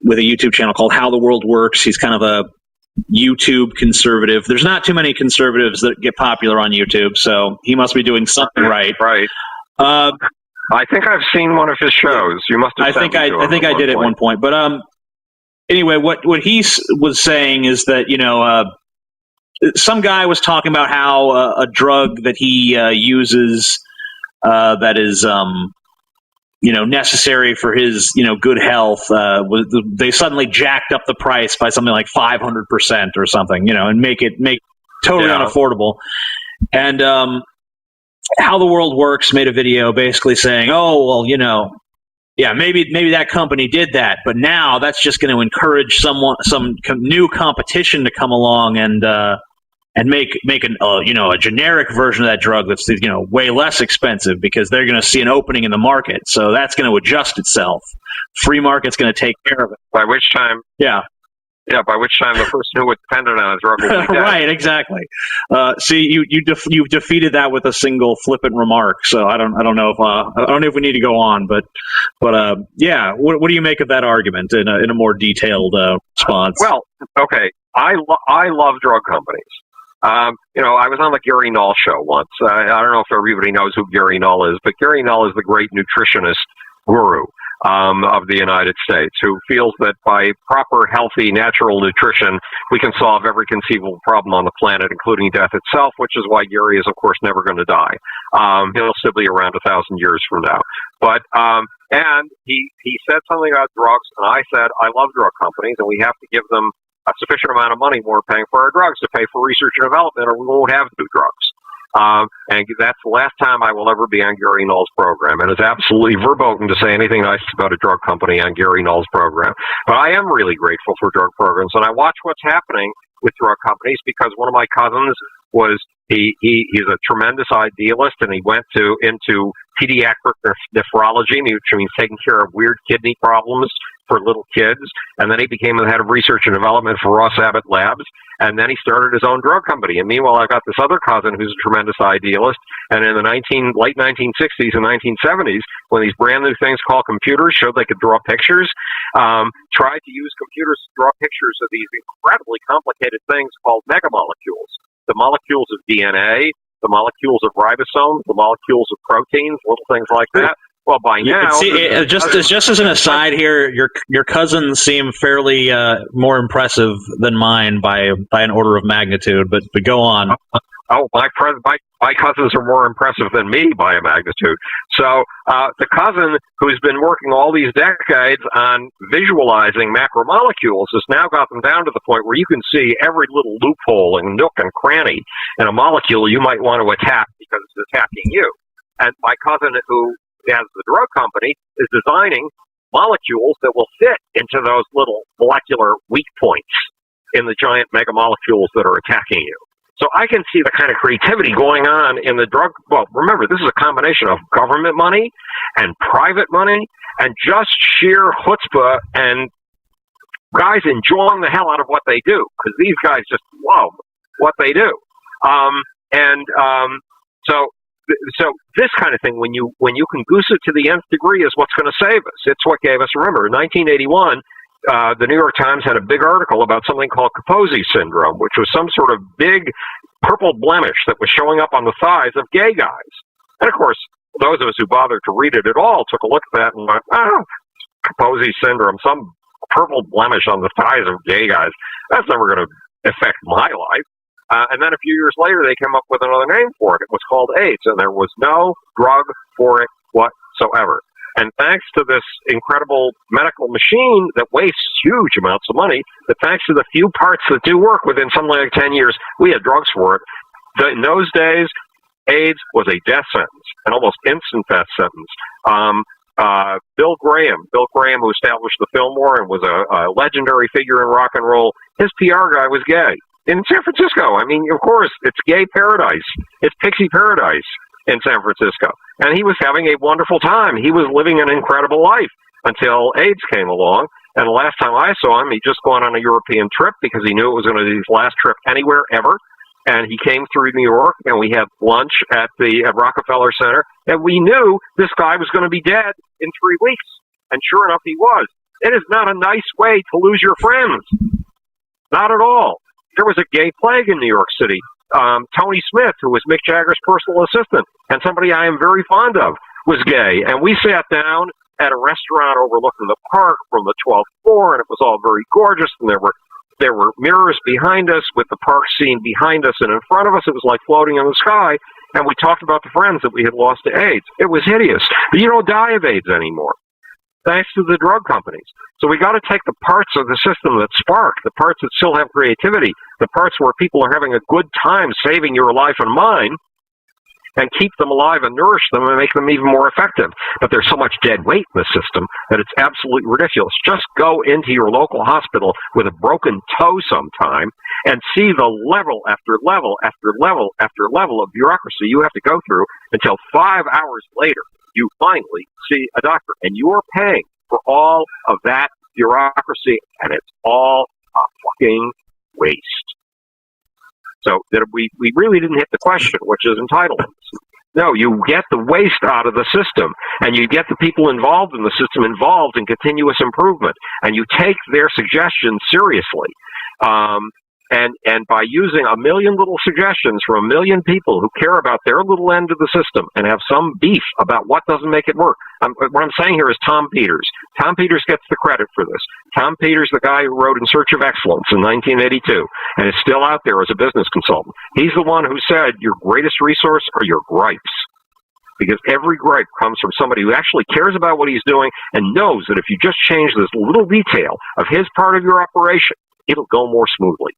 with a YouTube channel called How the World Works. He's kind of a YouTube conservative. There's not too many conservatives that get popular on YouTube, so he must be doing something right. Right. I think I've seen one of his shows. You must have. I think I did at one point. But anyway, what he was saying is that some guy was talking about how a drug that he uses that is necessary for his good health, they suddenly jacked up the price by something like 500% or something, and make totally unaffordable. And How the World Works made a video basically saying, oh, well, maybe that company did that, but now that's just going to encourage some new competition to come along and make a generic version of that drug that's way less expensive, because they're going to see an opening in the market. So that's going to adjust itself. Free market's going to take care of it. By which time the person who was dependent on a drug will be dead. Right, exactly. See, you've defeated that with a single flippant remark. So I don't know if we need to go on, but yeah. What do you make of that argument in a more detailed response? Well, okay, I love drug companies. I was on the Gary Null show once. I don't know if everybody knows who Gary Null is, but Gary Null is the great nutritionist guru of the United States, who feels that by proper, healthy, natural nutrition, we can solve every conceivable problem on the planet, including death itself, which is why Gary is, of course, never going to die. He'll still be around 1,000 years from now. But and he said something about drugs, and I said, I love drug companies, and we have to give them a sufficient amount of money when we're paying for our drugs to pay for research and development, or we won't have new drugs. And that's the last time I will ever be on Gary Null's program. And it's absolutely verboten to say anything nice about a drug company on Gary Null's program. But I am really grateful for drug programs, and I watch what's happening with drug companies, because one of my cousins he's a tremendous idealist, and he went into pediatric nephrology, which means taking care of weird kidney problems for little kids. And then he became the head of research and development for Ross Abbott Labs. And then he started his own drug company. And meanwhile, I've got this other cousin who's a tremendous idealist. And in the late 1960s and 1970s, when these brand new things called computers showed they could draw pictures, tried to use computers to draw pictures of these incredibly complicated things called megamolecules. The molecules of DNA, the molecules of ribosomes, the molecules of proteins, little things like that. Well, by now, just as an aside here, your cousins seem fairly more impressive than mine by an order of magnitude. But go on. Oh, my cousins are more impressive than me by a magnitude. So the cousin who's been working all these decades on visualizing macromolecules has now got them down to the point where you can see every little loophole and nook and cranny in a molecule you might want to attack because it's attacking you. And my cousin who has the drug company is designing molecules that will fit into those little molecular weak points in the giant megamolecules that are attacking you. So I can see the kind of creativity going on in the drug. Well, remember, this is a combination of government money and private money and just sheer chutzpah and guys enjoying the hell out of what they do because these guys just love what they do. So this kind of thing, when you can goose it to the nth degree, is what's going to save us. It's what gave us. Remember, in 1981. The New York Times had a big article about something called Kaposi syndrome, which was some sort of big purple blemish that was showing up on the thighs of gay guys. And, of course, those of us who bothered to read it at all took a look at that and went, Kaposi syndrome, some purple blemish on the thighs of gay guys. That's never going to affect my life. And then a few years later, they came up with another name for it. It was called AIDS, and there was no drug for it whatsoever. And thanks to this incredible medical machine that wastes huge amounts of money, that thanks to the few parts that do work within something like 10 years, we had drugs for it. In those days, AIDS was a death sentence, an almost instant death sentence. Bill Graham, who established the Fillmore and was a legendary figure in rock and roll, his PR guy was gay. In San Francisco, I mean, of course, it's gay paradise. It's pixie paradise in San Francisco. And he was having a wonderful time. He was living an incredible life until AIDS came along. And the last time I saw him, he'd just gone on a European trip because he knew it was going to be his last trip anywhere ever. And he came through New York, and we had lunch at Rockefeller Center. And we knew this guy was going to be dead in 3 weeks. And sure enough, he was. It is not a nice way to lose your friends. Not at all. There was a gay plague in New York City. Tony Smith, who was Mick Jagger's personal assistant, and somebody I am very fond of, was gay. And we sat down at a restaurant overlooking the park from the 12th floor, and it was all very gorgeous, and there were mirrors behind us with the park scene behind us and in front of us. It was like floating in the sky, and we talked about the friends that we had lost to AIDS. It was hideous. But you don't die of AIDS anymore, thanks to the drug companies. So we got to take the parts of the system that spark, the parts that still have creativity, the parts where people are having a good time saving your life and mine, and keep them alive and nourish them and make them even more effective. But there's so much dead weight in the system that it's absolutely ridiculous. Just go into your local hospital with a broken toe sometime and see the level after level after level after level of bureaucracy you have to go through until 5 hours later you finally see a doctor. And you're paying for all of that bureaucracy, and it's all a fucking waste. So that we really didn't hit the question, which is entitlements. No, you get the waste out of the system, and you get the people involved in the system involved in continuous improvement, and you take their suggestions seriously. And by using a million little suggestions from a million people who care about their little end of the system and have some beef about what doesn't make it work. What I'm saying here is Tom Peters. Tom Peters gets the credit for this. Tom Peters, the guy who wrote In Search of Excellence in 1982, and is still out there as a business consultant. He's the one who said your greatest resource are your gripes. Because every gripe comes from somebody who actually cares about what he's doing and knows that if you just change this little detail of his part of your operation, it'll go more smoothly.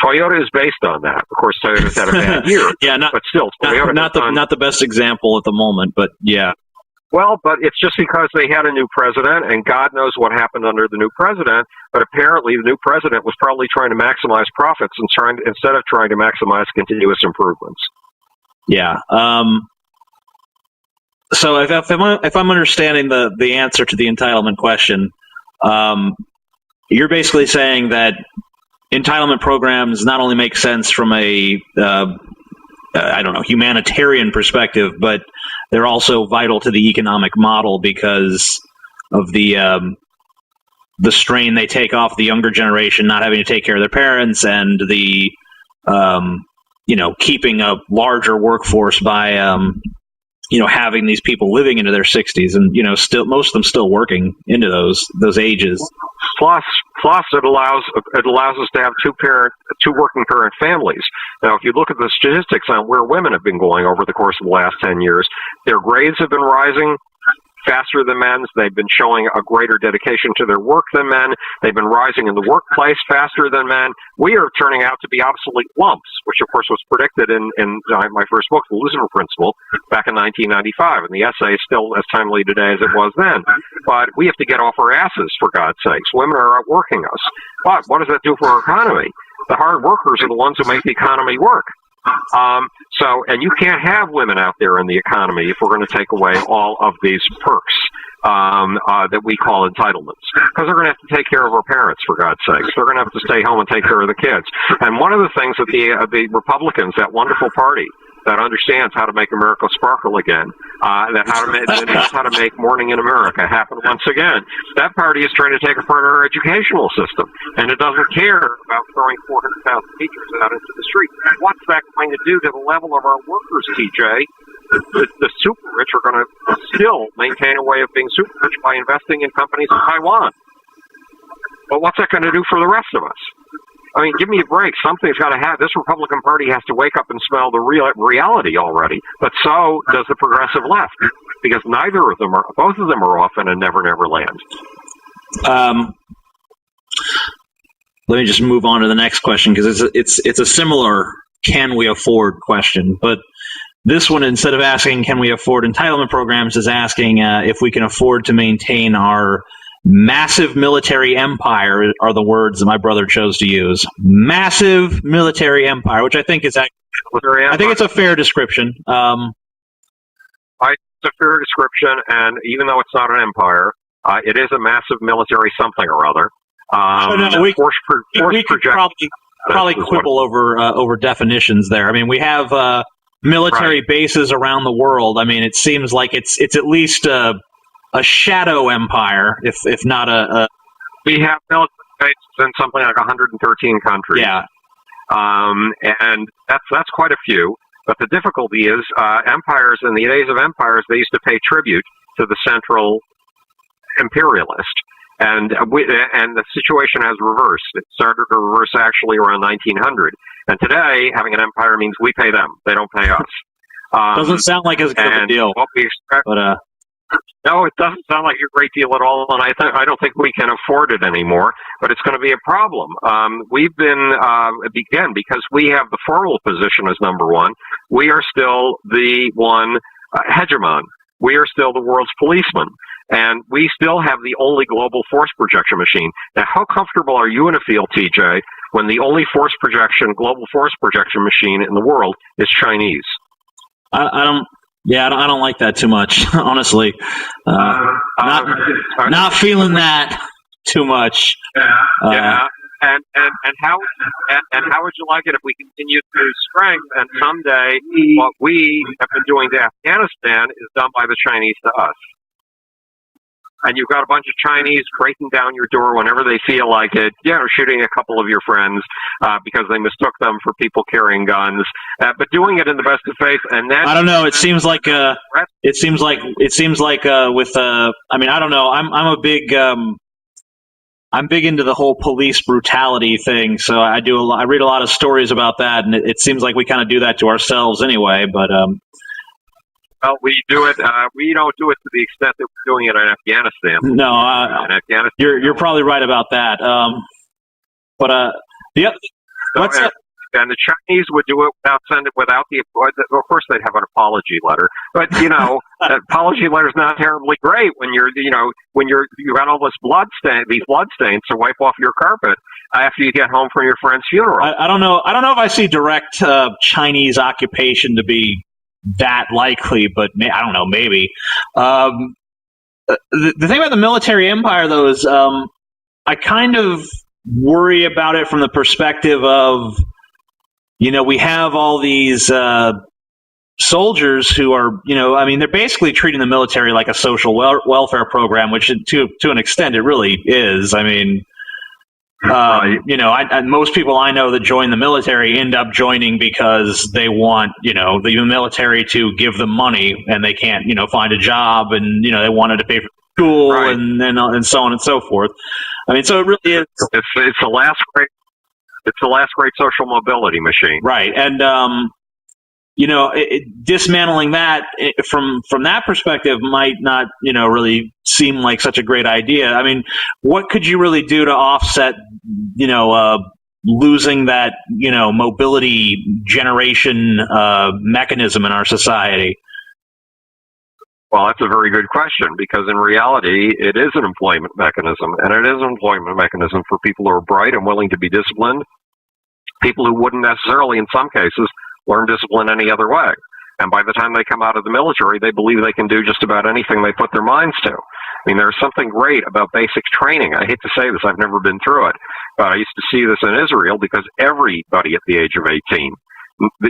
Toyota is based on that. Of course, Toyota's had a bad year. Yeah, but still, Toyota not the best example at the moment, but yeah. Well, but it's just because they had a new president, and God knows what happened under the new president. But apparently, the new president was probably trying to maximize profits instead of trying to maximize continuous improvements. Yeah. So if I'm understanding the answer to the entitlement question, you're basically saying that entitlement programs not only make sense from a humanitarian perspective, but they're also vital to the economic model because of the strain they take off the younger generation not having to take care of their parents, and the keeping a larger workforce by having these people living into their 60s and still most of them still working into those ages. Plus, it allows us to have two working parent families. Now, if you look at the statistics on where women have been going over the course of the last 10 years, their grades have been rising faster than men's. They've been showing a greater dedication to their work than men. They've been rising in the workplace faster than men. We are turning out to be obsolete lumps, which of course was predicted in my first book, The Lucifer Principle, back in 1995. And the essay is still as timely today as it was then. But we have to get off our asses, for God's sakes. Women are outworking us. But what does that do for our economy? The hard workers are the ones who make the economy work. And you can't have women out there in the economy if we're going to take away all of these perks that we call entitlements, because they're going to have to take care of our parents, for God's sakes. They're going to have to stay home and take care of the kids. And one of the things that the Republicans, that wonderful party that understands how to make America sparkle again, that knows how to make Morning in America happen once again, that party is trying to take apart our educational system, and it doesn't care about throwing 400,000 teachers out into the street. What's that going to do to the level of our workers, TJ? The super rich are going to still maintain a way of being super rich by investing in companies in Taiwan. But what's that going to do for the rest of us? I mean, give me a break. Something's got to happen. This Republican Party has to wake up and smell the reality already. But so does the progressive left, because both of them are off in a never, never land. Let me just move on to the next question, because it's a similar can we afford question. But this one, instead of asking can we afford entitlement programs, is asking if we can afford to maintain our massive military empire, are the words that my brother chose to use. Massive military empire, which I think is it's a fair description. It's a fair description, and even though it's not an empire, it is a massive military something or other. We could probably quibble over definitions there. I mean, we have military bases around the world. I mean, it seems like it's at least a shadow empire, if not a... We have military bases in something like 113 countries. Yeah. And that's quite a few. But the difficulty is, empires, in the days of empires, they used to pay tribute to the central imperialist. And the situation has reversed. It started to reverse actually around 1900. And today, having an empire means we pay them. They don't pay us. Doesn't sound like as good of a deal. What we expect... But, no, it doesn't sound like a great deal at all, and I don't think we can afford it anymore, but it's going to be a problem. We've been, again, because we have the formal position as number one, we are still the one hegemon. We are still the world's policeman, and we still have the only global force projection machine. Now, how comfortable are you in a field, TJ, when the only global force projection machine in the world is Chinese? I don't like that too much, honestly. Not feeling that too much. Yeah. And how would you like it if we continue to strength and someday what we have been doing to Afghanistan is done by the Chinese to us? And you've got a bunch of Chinese breaking down your door whenever they feel like it, shooting a couple of your friends because they mistook them for people carrying guns, but doing it in the best of faith. And then I don't know. It seems like with I mean, I don't know. I'm big into the whole police brutality thing, so I read a lot of stories about that, and it seems like we kind of do that to ourselves anyway. But well, we do it. We don't do it to the extent that we're doing it in Afghanistan. No, in Afghanistan, you're probably right about that. And the Chinese would do it without the. Of course, they'd have an apology letter, but that apology letter is not terribly great when you got all these blood stains to wipe off your carpet after you get home from your friend's funeral. I don't know. I don't know if I see direct Chinese occupation to be that likely, but I don't know. Maybe. The thing about the military empire, though, is I kind of worry about it from the perspective of. We have all these soldiers who are, they're basically treating the military like a social welfare program, which to an extent it really is. I mean, most people I know that join the military end up joining because they want, the military to give them money and they can't, find a job and, they wanted to pay school Right. and so on and so forth. I mean, so it really is. It's the last great social mobility machine. Right, and dismantling that from that perspective might not really seem like such a great idea. I mean, what could you really do to offset losing that mobility generation mechanism in our society? Well, that's a very good question, because in reality, it is an employment mechanism, and it is an employment mechanism for people who are bright and willing to be disciplined, people who wouldn't necessarily, in some cases, learn discipline any other way. And by the time they come out of the military, they believe they can do just about anything they put their minds to. I mean, there's something great about basic training. I hate to say this, I've never been through it, but I used to see this in Israel, because everybody at the age of 18,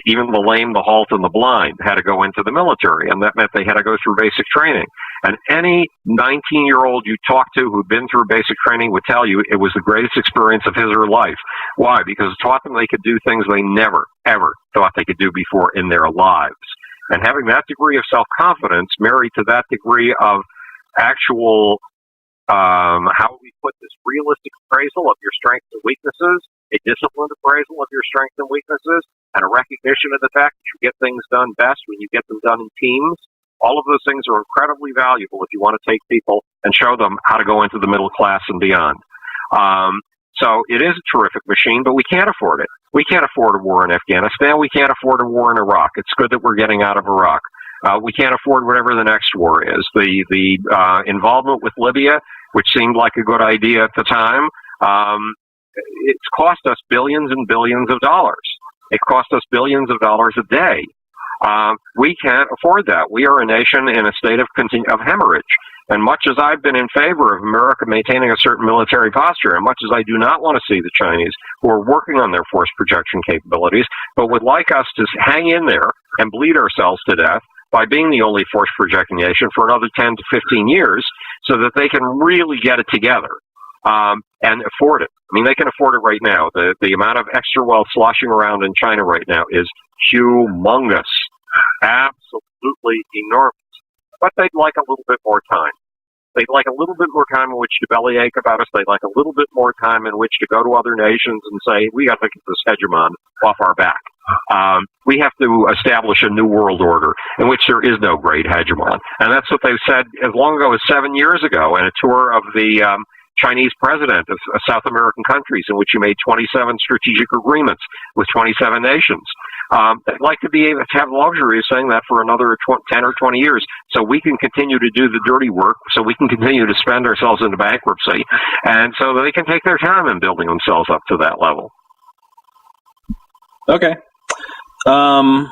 even the lame, the halt, and the blind, had to go into the military, and that meant they had to go through basic training. And any 19-year-old you talk to who'd been through basic training would tell you it was the greatest experience of his or her life. Why? Because it taught them they could do things they never, ever thought they could do before in their lives. And having that degree of self-confidence married to that degree of actual, how we put this, realistic appraisal of your strengths and weaknesses, a disciplined appraisal of your strengths and weaknesses, and a recognition of the fact that you get things done best when you get them done in teams. All of those things are incredibly valuable if you want to take people and show them how to go into the middle class and beyond. So it is a terrific machine, but we can't afford it. We can't afford a war in Afghanistan. We can't afford a war in Iraq. It's good that we're getting out of Iraq. We can't afford whatever the next war is. The involvement with Libya, which seemed like a good idea at the time, it's cost us billions and billions of dollars. It cost us billions of dollars a day. We can't afford that. We are a nation in a state of hemorrhage. And much as I've been in favor of America maintaining a certain military posture, and much as I do not want to see the Chinese, who are working on their force projection capabilities, but would like us to hang in there and bleed ourselves to death by being the only force projecting nation for another 10 to 15 years, so that they can really get it together and afford it. I mean, they can afford it right now. The amount of extra wealth sloshing around in China right now is humongous, absolutely enormous. But they'd like a little bit more time. They'd like a little bit more time in which to bellyache about us. They'd like a little bit more time in which to go to other nations and say, we got to get this hegemon off our back. We have to establish a new world order in which there is no great hegemon. And that's what they've said as long ago as 7 years ago in a tour of the Chinese president of South American countries, in which he made 27 strategic agreements with 27 nations. They'd like to be able to have the luxury of saying that for another 10 or 20 years, so we can continue to do the dirty work, so we can continue to spend ourselves into bankruptcy, and so they can take their time in building themselves up to that level. Okay. And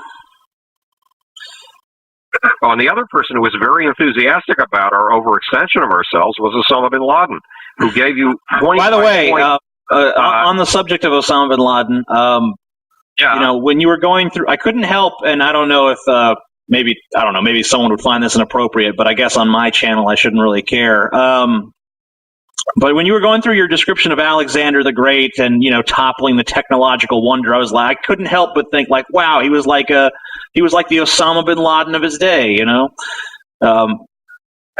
the other person who was very enthusiastic about our overextension of ourselves was Osama bin Laden, who gave you point. By the way, on the subject of Osama bin Laden, when you were going through, I couldn't help, and I don't know if maybe someone would find this inappropriate, but I guess on my channel I shouldn't really care. But when you were going through your description of Alexander the Great and toppling the technological wonder, I couldn't help but think like, wow, he was like the Osama bin Laden of his day,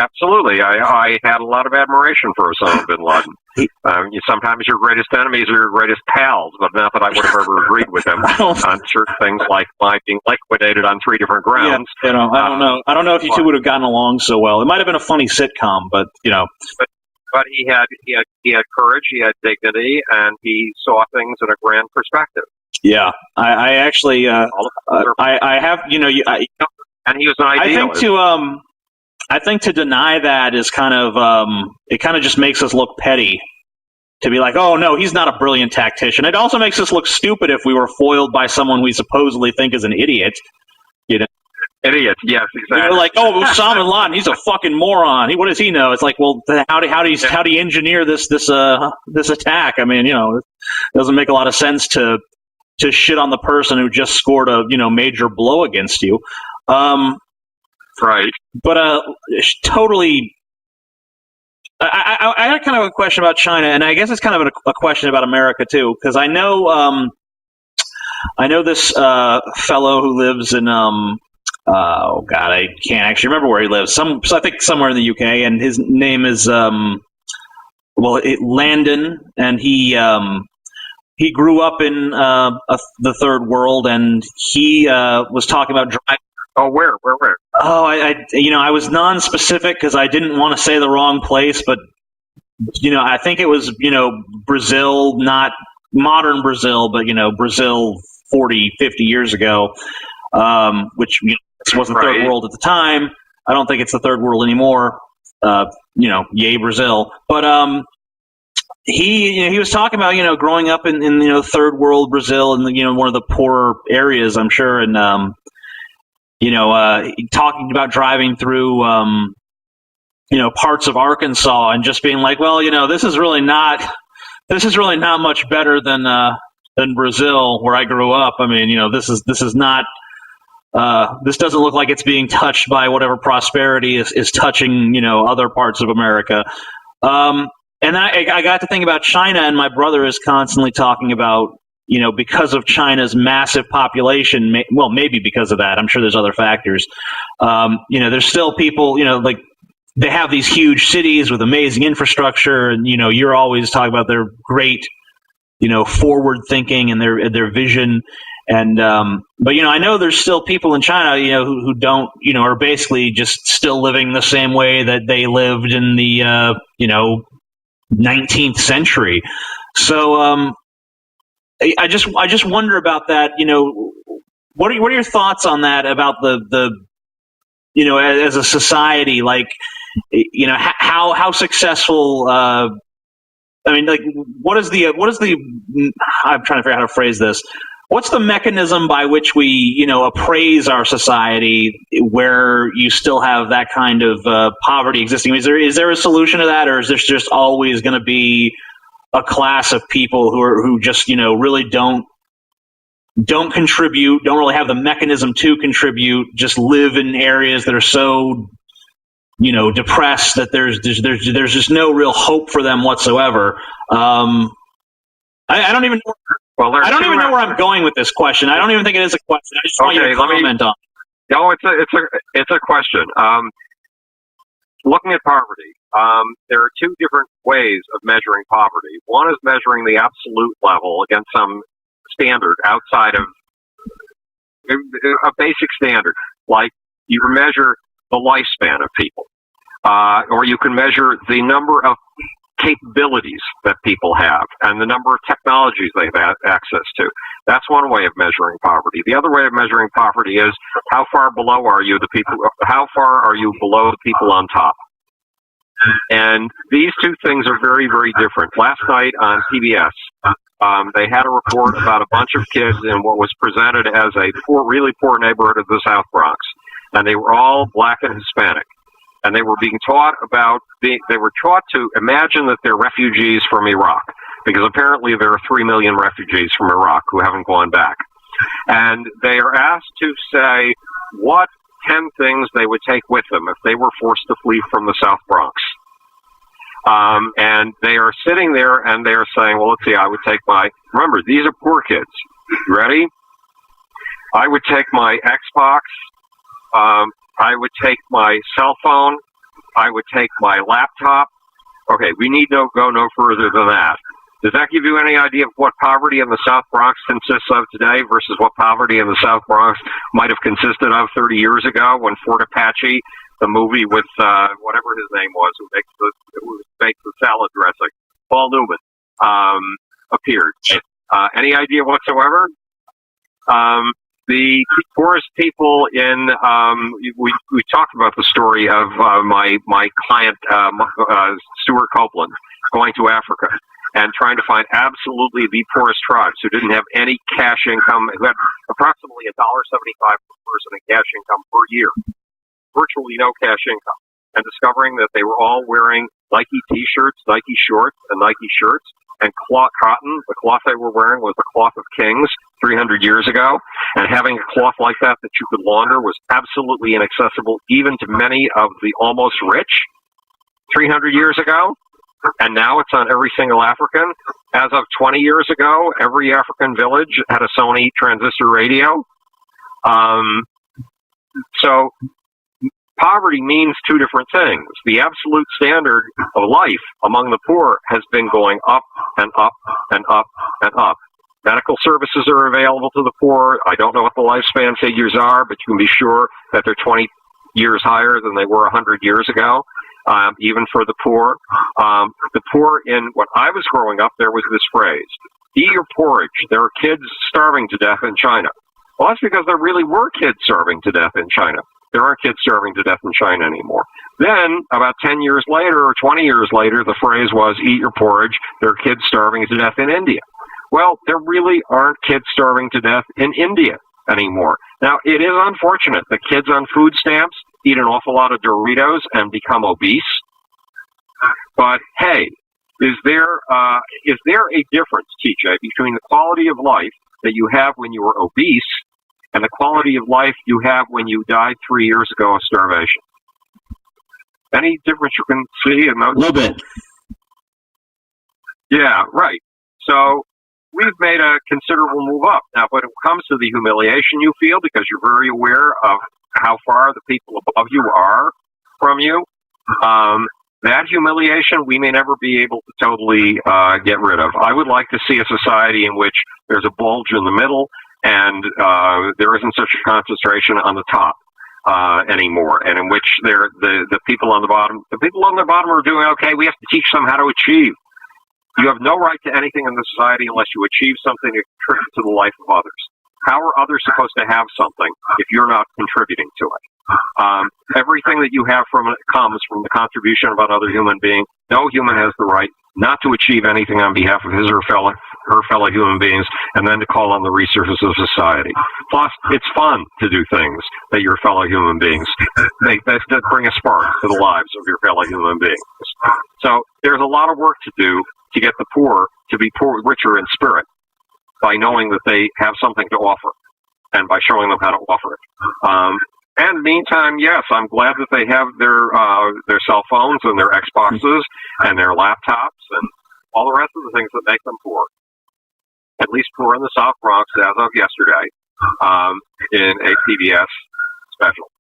Absolutely. I had a lot of admiration for Osama bin Laden. Sometimes your greatest enemies are your greatest pals, but not that I would have ever agreed with them on certain things like my being liquidated on 3 different grounds. Yeah, I don't know. I don't know if you two would have gotten along so well. It might have been a funny sitcom, but But he had courage, he had dignity, and he saw things in a grand perspective. Yeah, I actually I have and he was an idealist. I think to deny that is kind of it kind of just makes us look petty. To be like, oh no, he's not a brilliant tactician. It also makes us look stupid if we were foiled by someone we supposedly think is an idiot. Idiot, yes, exactly. They're like, oh, Osama bin Laden, he's a fucking moron. What does he know? It's like, well, how do you engineer this attack? I mean, it doesn't make a lot of sense to shit on the person who just scored a major blow against you. Right. But totally. I had kind of a question about China, and I guess it's kind of a question about America too, because I know this fellow who lives in Oh God, I can't actually remember where he lives. I think somewhere in the UK, and his name is Landon, and he grew up in the third world, and he was talking about driving. Oh, where? Oh, I was non-specific because I didn't want to say the wrong place, but I think it was Brazil, not modern Brazil, but Brazil 40, 50 years ago, which this wasn't third world at the time. I don't think it's the third world anymore. Yay Brazil. But he was talking about growing up in third world Brazil and one of the poorer areas, I'm sure, and talking about driving through parts of Arkansas and just being like, well, this is really not much better than Brazil where I grew up. I mean, this is not. This doesn't look like it's being touched by whatever prosperity is touching, other parts of America. And I got to think about China, and my brother is constantly talking about, because of China's massive population, maybe because of that. I'm sure there's other factors. There's still people, like they have these huge cities with amazing infrastructure, and, you're always talking about their great, forward thinking and their vision. And but I know there's still people in China who don't are basically just still living the same way that they lived in the 19th century. So I just wonder about that. What are your thoughts on that about the as a society, like how successful I mean, like what is the I'm trying to figure out how to phrase this. What's the mechanism by which we, appraise our society where you still have that kind of poverty existing? Is there a solution to that, or is there just always going to be a class of people who just, really don't contribute, don't really have the mechanism to contribute, just live in areas that are so, depressed that there's just no real hope for them whatsoever? I don't even. Well, I don't even know where I'm going with this question. I don't even think it is a question. I just want you to comment on it. No, it's a question. Looking at poverty, there are two different ways of measuring poverty. One is measuring the absolute level against some standard outside of a basic standard, like you can measure the lifespan of people, or you can measure the number of capabilities that people have and the number of technologies they have access to. That's one way of measuring poverty. The other way of measuring poverty is how far below are you how far are you below the people on top? And these two things are very, very different. Last night on PBS, they had a report about a bunch of kids in what was presented as a really poor neighborhood of the South Bronx, and they were all black and Hispanic. And they were being taught to imagine that they're refugees from Iraq, because apparently there are 3 million refugees from Iraq who haven't gone back. And they are asked to say what 10 things they would take with them if they were forced to flee from the South Bronx. And they are sitting there and they are saying, well, let's see, remember, these are poor kids. You ready? I would take my Xbox. I would take my cell phone. I would take my laptop. Okay, we need go no further than that. Does that give you any idea of what poverty in the South Bronx consists of today versus what poverty in the South Bronx might have consisted of 30 years ago when Fort Apache, the movie with whatever his name was, who makes the salad dressing, Paul Newman, appeared? Any idea whatsoever? The poorest people in we talked about the story of my client Stuart Copeland going to Africa and trying to find absolutely the poorest tribes who didn't have any cash income, who had approximately $1.75 per person in cash income per year, virtually no cash income, and discovering that they were all wearing Nike T-shirts, Nike shorts, and Nike shirts. And cotton, the cloth they were wearing was the cloth of kings 300 years ago. And having a cloth like that you could launder was absolutely inaccessible even to many of the almost rich 300 years ago. And now it's on every single African. As of 20 years ago, every African village had a Sony transistor radio. So poverty means two different things. The absolute standard of life among the poor has been going up and up and up and up. Medical services are available to the poor. I don't know what the lifespan figures are, but you can be sure that they're 20 years higher than they were 100 years ago, even for the poor. The poor, in when I was growing up, there was this phrase, eat your porridge. There are kids starving to death in China. Well, that's because there really were kids starving to death in China. There aren't kids starving to death in China anymore. Then, about 10 years later or 20 years later, the phrase was, eat your porridge. There are kids starving to death in India. Well, there really aren't kids starving to death in India anymore. Now, it is unfortunate that kids on food stamps eat an awful lot of Doritos and become obese. But, hey, is there a difference, TJ, between the quality of life that you have when you were obese and the quality of life you have when you died 3 years ago of starvation? Any difference you can see in those? A little bit. Yeah, right. So we've made a considerable move up. Now, when it comes to the humiliation you feel, because you're very aware of how far the people above you are from you, that humiliation we may never be able to totally get rid of. I would like to see a society in which there's a bulge in the middle and there isn't such a concentration on the top anymore, and in which the people on the bottom are doing okay. We have to teach them how to achieve. You have no right to anything in the society unless you achieve something to contribute to the life of others. How are others supposed to have something if you're not contributing to it? Everything that you have from it comes from the contribution of another human being. No human has the right not to achieve anything on behalf of his or her fellow human beings, and then to call on the resources of society. Plus, it's fun to do things that your fellow human beings that bring a spark to the lives of your fellow human beings. So there's a lot of work to do to get the poor to be richer in spirit by knowing that they have something to offer and by showing them how to offer it. And meantime, yes, I'm glad that they have their cell phones and their Xboxes and their laptops and all the rest of the things that make them poor. At least poor in the South Bronx as of yesterday in a PBS special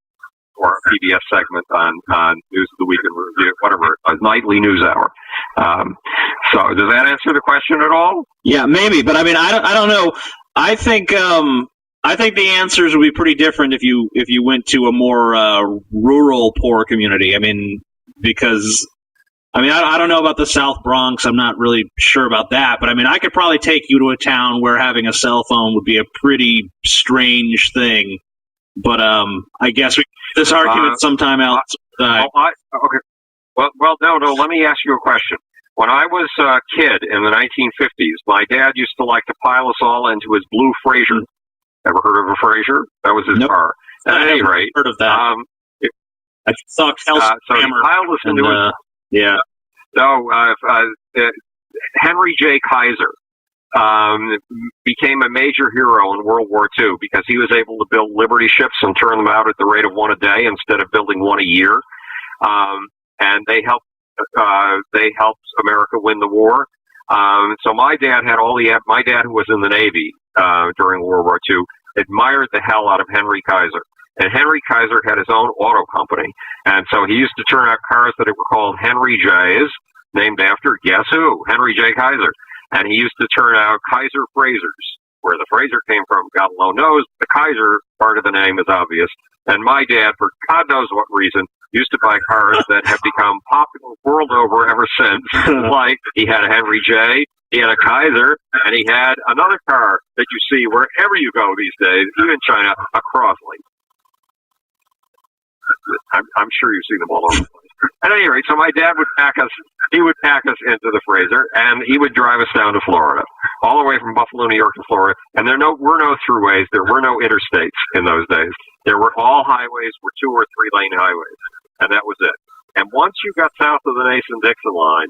or a PBS segment on News of the Week in Review, whatever, a nightly news hour. So does that answer the question at all? Yeah, maybe, but I mean, I don't know. I think the answers would be pretty different if you went to a more rural poor community. I mean, because I don't know about the South Bronx. I'm not really sure about that, but I mean, I could probably take you to a town where having a cell phone would be a pretty strange thing. But I guess we can this argument sometime else. Okay. Well, no. Let me ask you a question. When I was a kid in the 1950s, my dad used to like to pile us all into his blue Frazier. Ever heard of a Frazier? That was his car. At any rate, heard of that. I saw Kelsey so he piled us into it. Yeah. So Henry J. Kaiser became a major hero in World War II because he was able to build Liberty ships and turn them out at the rate of one a day instead of building one a year. And they helped America win the war. So my dad, who was in the Navy during World War II, admired the hell out of Henry Kaiser. And Henry Kaiser had his own auto company. And so he used to turn out cars that were called Henry J's, named after, guess who? Henry J. Kaiser. And he used to turn out Kaiser Frazers. Where the Fraser came from, God alone knows. The Kaiser part of the name is obvious. And my dad, for God knows what reason, used to buy cars that have become popular world over ever since. Like, he had a Henry J., he had a Kaiser, and he had another car that you see wherever you go these days, even China, a Crossley. I'm sure you see them all over the place. At any rate, so my dad would pack us into the Fraser, and he would drive us down to Florida, all the way from Buffalo, New York to Florida. And there were no throughways, there were no interstates in those days. There were all highways, were 2 or 3 lane highways, and that was it. And once you got south of the Mason-Dixon line,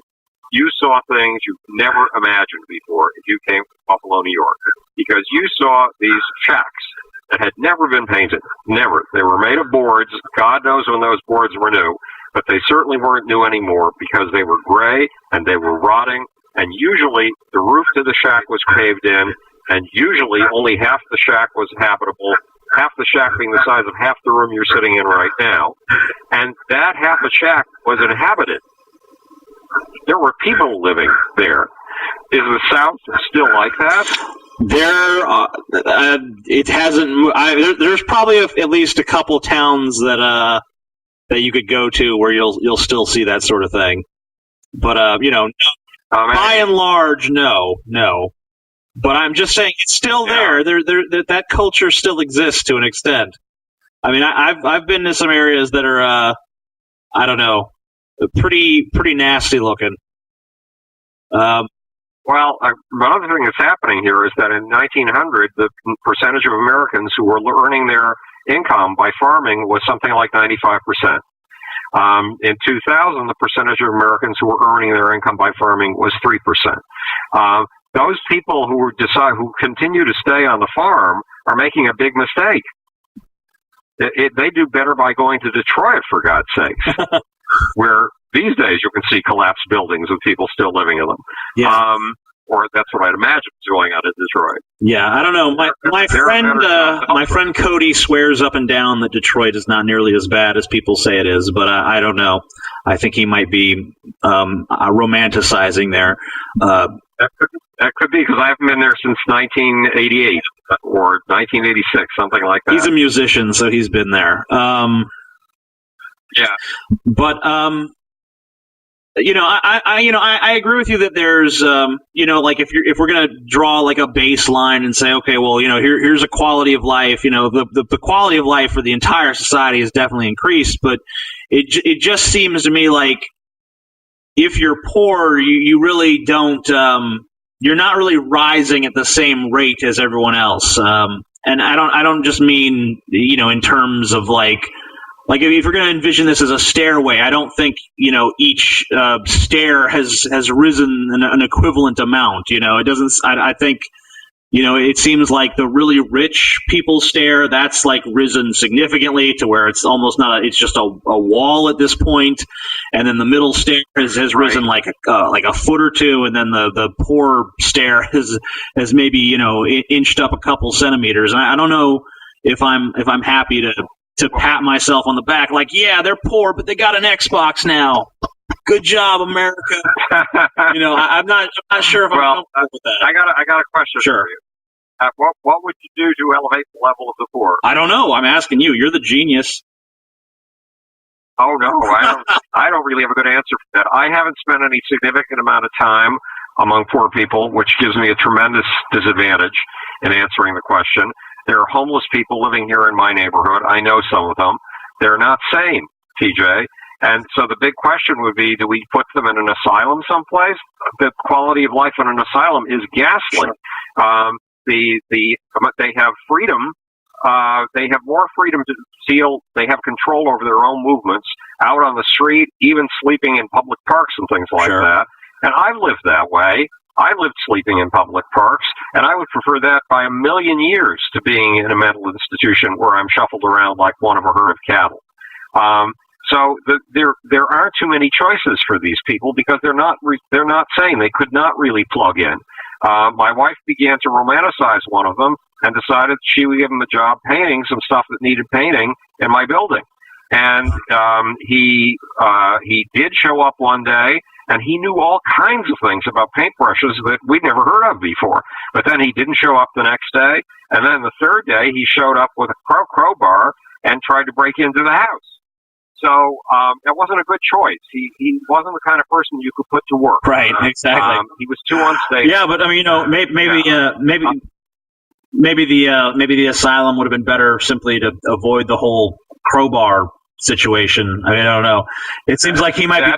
you saw things you've never imagined before if you came to Buffalo, New York, because you saw these shacks that had never been painted. Never. They were made of boards. God knows when those boards were new, but they certainly weren't new anymore because they were gray and they were rotting, and usually the roof to the shack was caved in, and usually only half the shack was habitable, half the shack being the size of half the room you're sitting in right now. And that half a shack was inhabited. There were people living there. Is the South still like that? It hasn't. There's probably at least a couple towns that you could go to where you'll still see that sort of thing. But by and large, no. But I'm just saying it's still there. That culture still exists to an extent. I mean, I've been to some areas that are I don't know, pretty nasty looking. Well, another thing that's happening here is that in 1900, the percentage of Americans who were earning their income by farming was something like 95%. In 2000, the percentage of Americans who were earning their income by farming was 3%. Those people who continue to stay on the farm are making a big mistake. They do better by going to Detroit, for God's sakes, where these days you can see collapsed buildings with people still living in them. Yeah. Or that's what I'd imagine is going on in Detroit. Yeah, I don't know. My friend Cody swears up and down that Detroit is not nearly as bad as people say it is, but I don't know. I think he might be romanticizing there. That could be, because I haven't been there since 1988 or 1986, something like that. He's a musician, so he's been there. Yeah, but I agree with you that there's like if we're gonna draw like a baseline and say, okay, well, here's a quality of life. The quality of life for the entire society has definitely increased, but it just seems to me like if you're poor, you really don't. You're not really rising at the same rate as everyone else. And I don't just mean in terms of like if you're going to envision this as a stairway, I don't think each stair has risen an equivalent amount. It doesn't. I think it seems like the really rich people's stair that's like risen significantly to where it's almost not. It's just a wall at this point, and then the middle stair has risen like a foot or two, and then the poor stair has maybe inched up a couple centimeters. And I don't know if I'm happy to pat myself on the back, like, yeah, they're poor, but they got an Xbox now. Good job, America. I'm not sure if I'm comfortable with that. I got a question for you. What would you do to elevate the level of the poor? I don't know. I'm asking you. You're the genius. Oh no, I don't really have a good answer for that. I haven't spent any significant amount of time among poor people, which gives me a tremendous disadvantage in answering the question. There are homeless people living here in my neighborhood. I know some of them. They're not sane, TJ. And so the big question would be, do we put them in an asylum someplace? The quality of life in an asylum is ghastly. They have freedom. They have more freedom to feel. They have control over their own movements out on the street, even sleeping in public parks and things like that. And I've lived that way. I lived sleeping in public parks, and I would prefer that by a million years to being in a mental institution where I'm shuffled around like one of a herd of cattle. So there aren't too many choices for these people because they're not sane. They could not really plug in. My wife began to romanticize one of them and decided she would give him a job painting some stuff that needed painting in my building. And he did show up one day, and he knew all kinds of things about paintbrushes that we'd never heard of before. But then he didn't show up the next day, and then the third day he showed up with a crowbar and tried to break into the house. So that wasn't a good choice. He wasn't the kind of person you could put to work. Right, exactly. He was too unstable. Yeah, but I mean, maybe the asylum would have been better simply to avoid the whole crowbar situation. I mean, I don't know. It seems like he might be.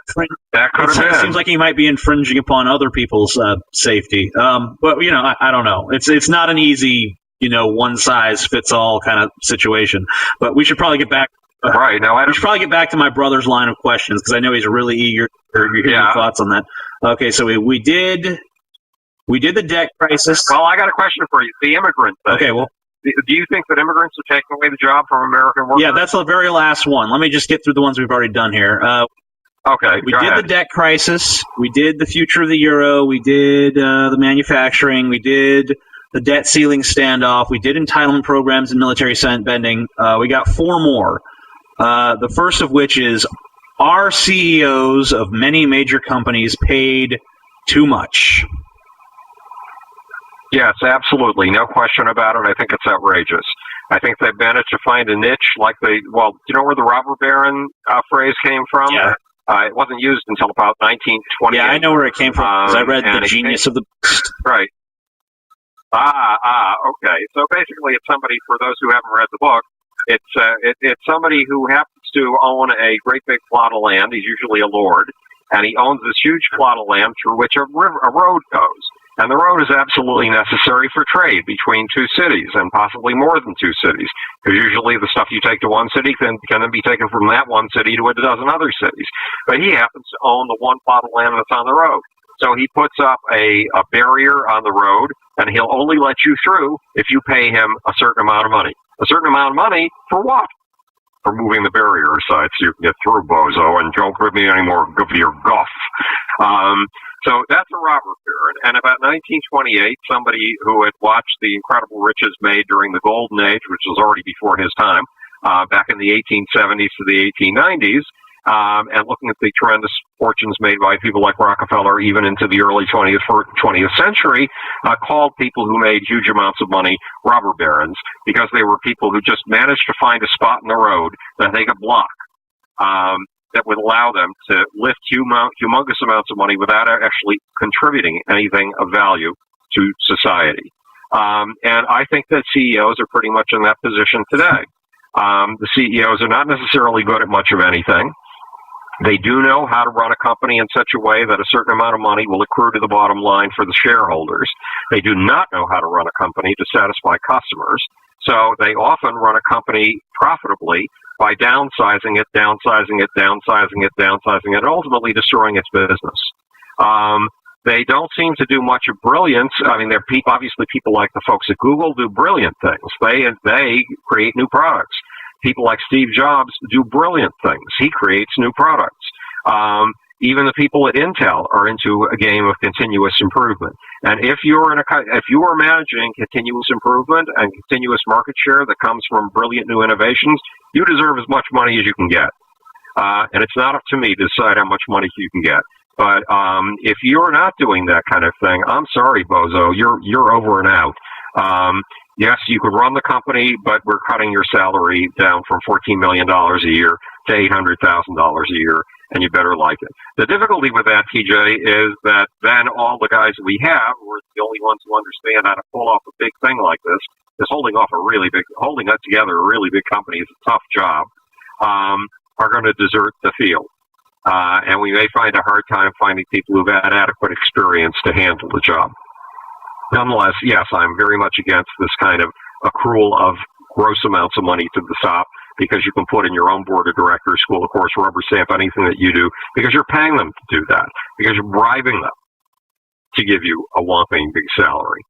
That could have been. It seems like he might be infringing upon other people's safety. But I don't know. It's not an easy one size fits all kind of situation. But we should probably get back. Right now, we should probably get back to my brother's line of questions because I know he's really eager to hear your thoughts on that. Okay, so we did the debt crisis. Well, I got a question for you. The immigrant thing. Okay, well, do you think that immigrants are taking away the job from American workers? Yeah, that's the very last one. Let me just get through the ones we've already done here. Okay, we did the debt crisis. We did the future of the euro. We did the manufacturing. We did the debt ceiling standoff. We did entitlement programs and military bending. We got 4 more. The first of which is, are CEOs of many major companies paid too much? Yes, absolutely. No question about it. I think it's outrageous. I think they've managed to find a niche like do you know where the robber baron phrase came from? Yeah. It wasn't used until about 1928. Yeah, I know where it came from because I read The Genius of the Beast. Right. Okay. So basically it's somebody, for those who haven't read the book, it's somebody who happens to own a great big plot of land. He's usually a lord, and he owns this huge plot of land through which a road goes. And the road is absolutely necessary for trade between 2 cities, and possibly more than 2 cities, because usually the stuff you take to one city can then be taken from that one city to a dozen other cities. But he happens to own the one plot of land that's on the road. So he puts up a barrier on the road, and he'll only let you through if you pay him a certain amount of money. A certain amount of money for what? For moving the barrier aside so you can get through, bozo, and don't give me any more of your guff. So that's a robber baron. And about 1928, somebody who had watched the incredible riches made during the Golden Age, which was already before his time, back in the 1870s to the 1890s, and looking at the tremendous fortunes made by people like Rockefeller even into the early 20th century, called people who made huge amounts of money robber barons, because they were people who just managed to find a spot in the road that they could block, that would allow them to lift humongous amounts of money without actually contributing anything of value to society. And I think that CEOs are pretty much in that position today. The CEOs are not necessarily good at much of anything. They do know how to run a company in such a way that a certain amount of money will accrue to the bottom line for the shareholders. They do not know how to run a company to satisfy customers. So they often run a company profitably by downsizing it, and ultimately destroying its business. They don't seem to do much of brilliance. I mean, obviously people like the folks at Google do brilliant things. They create new products. People like Steve Jobs do brilliant things. He creates new products. Even the people at Intel are into a game of continuous improvement. And if you are managing continuous improvement and continuous market share that comes from brilliant new innovations, you deserve as much money as you can get. And it's not up to me to decide how much money you can get. But if you're not doing that kind of thing, I'm sorry, bozo, you're over and out. Yes, you could run the company, but we're cutting your salary down from $14 million a year to $800,000 a year, and you better like it. The difficulty with that, TJ, is that then all the guys we have, who are the only ones who understand how to pull off a big thing like this, is holding that together a really big company is a tough job, are going to desert the field. And we may find a hard time finding people who've had adequate experience to handle the job. Nonetheless, yes, I'm very much against this kind of accrual of gross amounts of money to the top, because you can put in your own board of directors who will, of course, rubber stamp anything that you do, because you're paying them to do that, because you're bribing them to give you a whopping big salary.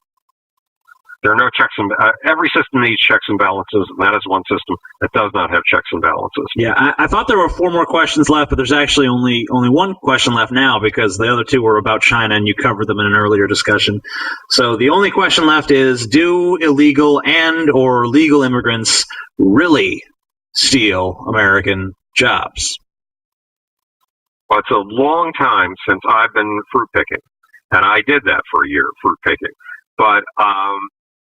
There are no checks and every system needs checks and balances, and that is one system that does not have checks and balances. Yeah, I thought there were 4 more questions left, but there's actually only one question left now, because the other 2 were about China, and you covered them in an earlier discussion. So the only question left is, do illegal and or legal immigrants really steal American jobs? Well, it's a long time since I've been fruit picking, and I did that for a year, fruit picking. But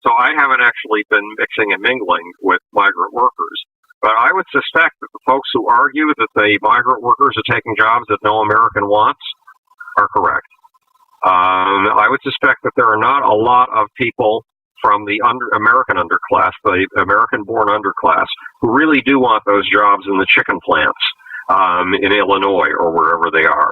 so I haven't actually been mixing and mingling with migrant workers. But I would suspect that the folks who argue that the migrant workers are taking jobs that no American wants are correct. I would suspect that there are not a lot of people from the American underclass, the American-born underclass, who really do want those jobs in the chicken plants in Illinois or wherever they are.